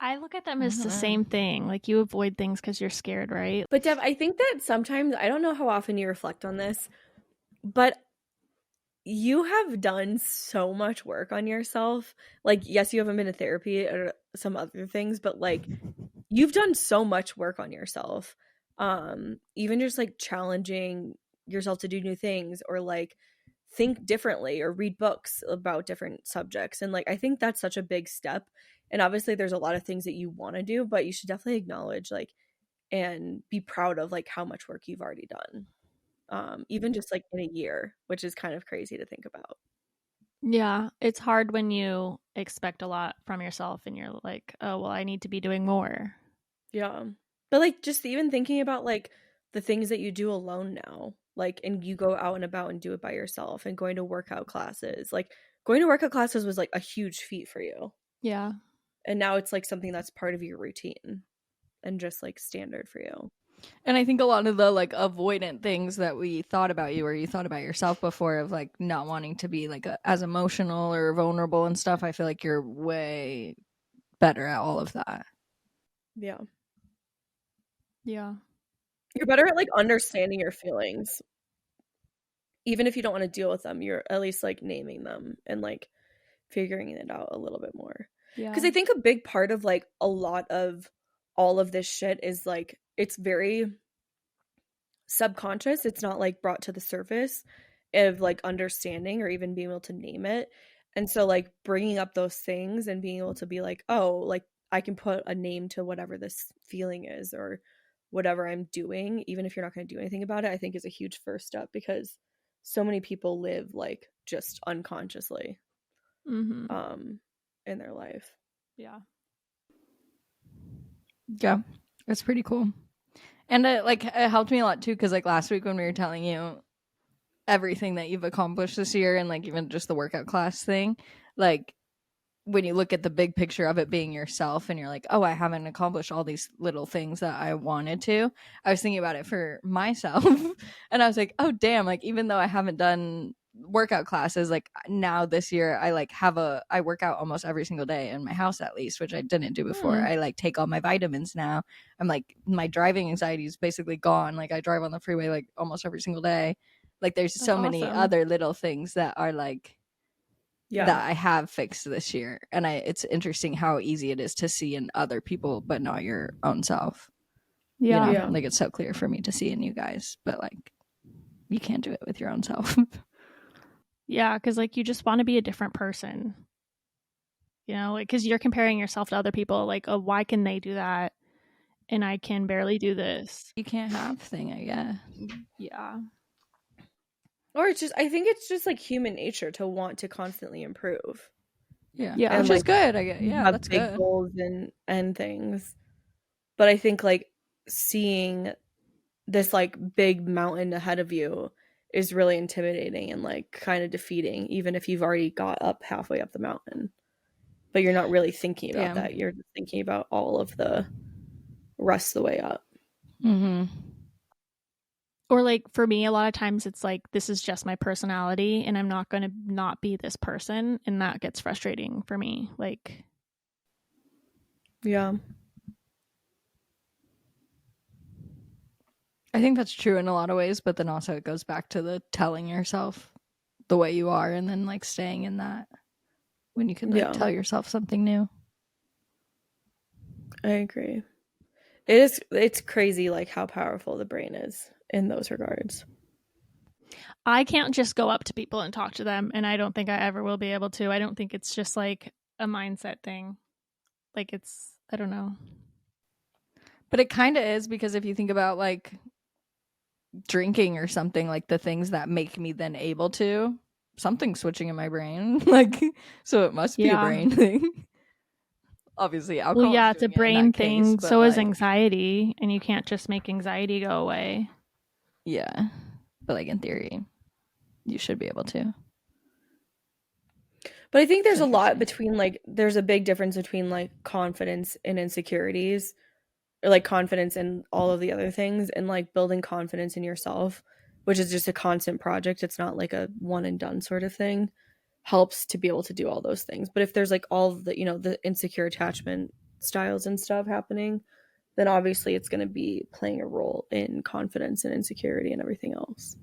I look at them as the same thing. Like, you avoid things because you're scared, right? But Dev, I think that sometimes, I don't know how often you reflect on this, but you have done so much work on yourself. Like, yes, you haven't been to therapy or some other things, but like, you've done so much work on yourself. Even just like challenging yourself to do new things, or like think differently, or read books about different subjects. And like, I think that's such a big step. And obviously there's a lot of things that you want to do, but you should definitely acknowledge like, and be proud of like how much work you've already done. Even just like in a year, which is kind of crazy to think about. Yeah, it's hard when you expect a lot from yourself and you're like, oh, well, I need to be doing more. Yeah. But like, just even thinking about like the things that you do alone now, like, and you go out and about and do it by yourself, and going to workout classes. Like, going to workout classes was like a huge feat for you. Yeah. And now it's like something that's part of your routine and just like standard for you. And I think a lot of the like avoidant things that we thought about you or you thought about yourself before of like not wanting to be like as emotional or vulnerable and stuff, I feel like you're way better at all of that. Yeah. Yeah. You're better at like understanding your feelings. Even if you don't want to deal with them, you're at least like naming them and like figuring it out a little bit more. Yeah. Because I think a big part of like a lot of all of this shit is like it's very subconscious. It's not like brought to the surface of like understanding or even being able to name it. And so like bringing up those things and being able to be like, oh, like I can put a name to whatever this feeling is or whatever I'm doing, even if you're not going to do anything about it, I think is a huge first step, because so many people live like just unconsciously in their life. Yeah. Yeah, it's pretty cool. And it helped me a lot too, because like last week when we were telling you everything that you've accomplished this year and like even just the workout class thing, like when you look at the big picture of it being yourself and you're like, oh, I haven't accomplished all these little things that I wanted to. I was thinking about it for myself and I was like, oh, damn, like even though I haven't done workout classes, like now this year I like I work out almost every single day in my house at least, which I didn't do before. I like take all my vitamins now. I'm like, my driving anxiety is basically gone. Like I drive on the freeway like almost every single day. Like there's so many other little things that are like that I have fixed this year. And it's interesting how easy it is to see in other people, but not your own self. Yeah. You know? Like it's so clear for me to see in you guys, but like you can't do it with your own self. Yeah, because like you just want to be a different person, you know, like because you're comparing yourself to other people, like, oh, why can they do that and I can barely do this? You can't have thing, I guess. Yeah. Or it's just, I think it's just like human nature to want to constantly improve. Yeah, yeah, which is good. I guess. Yeah, that's big good. Goals and things, but I think like seeing this like big mountain ahead of you is really intimidating and like kind of defeating, even if you've already got up halfway up the mountain, but you're not really thinking about that. You're thinking about all of the rest of the way up. Or like for me, a lot of times it's like, this is just my personality and I'm not going to not be this person. And that gets frustrating for me. Like, yeah. I think that's true in a lot of ways, but then also it goes back to the telling yourself the way you are and then like staying in that when you can like tell yourself something new. I agree. It's crazy like how powerful the brain is in those regards. I can't just go up to people and talk to them, and I don't think I ever will be able to. I don't think it's just like a mindset thing. Like it's, I don't know. But it kind of is, because if you think about like drinking or something, like the things that make me then able to, something's switching in my brain. Like, so it must be a brain thing. Obviously, alcohol. Well, yeah, it's a brain thing. So like, is anxiety, and you can't just make anxiety go away. Yeah, but like in theory, you should be able to. But I think there's a lot between like, there's a big difference between like confidence and insecurities, or like confidence and all of the other things, and like building confidence in yourself, which is just a constant project. It's not like a one and done sort of thing. Helps to be able to do all those things. But if there's like all of the, you know, the insecure attachment styles and stuff happening, then obviously it's going to be playing a role in confidence and insecurity and everything else.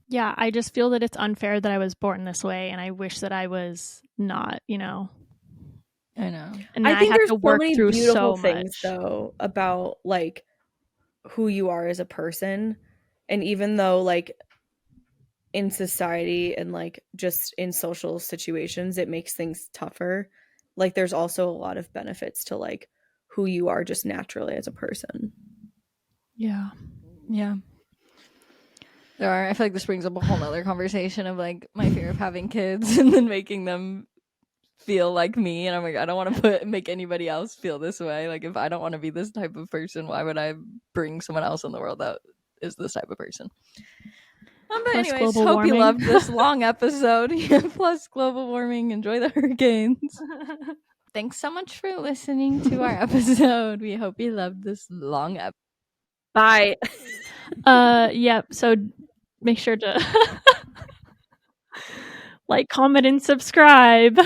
Yeah, I just feel that it's unfair that I was born this way, and I wish that I was not, you know. I know. And I think there's so many beautiful things though about like who you are as a person. And even though like in society and like just in social situations it makes things tougher, like there's also a lot of benefits to like who you are just naturally as a person. Yeah There are. I feel like this brings up a whole nother conversation of like my fear of having kids and then making them feel like me, and I'm like, I don't want to make anybody else feel this way. Like if I don't want to be this type of person, why would I bring someone else in the world that is this type of person? But Plus anyways, global hope warming. you loved this long episode. Plus global warming. Enjoy the hurricanes. Thanks so much for listening to our episode. We hope you loved this long episode. Bye. Yeah, so make sure to like, comment, and subscribe.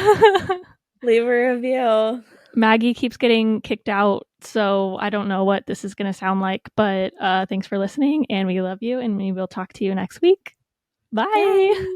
Leave a review. Maggie keeps getting kicked out, so I don't know what this is going to sound like, but thanks for listening, and we love you, and we will talk to you next week. Bye. Bye.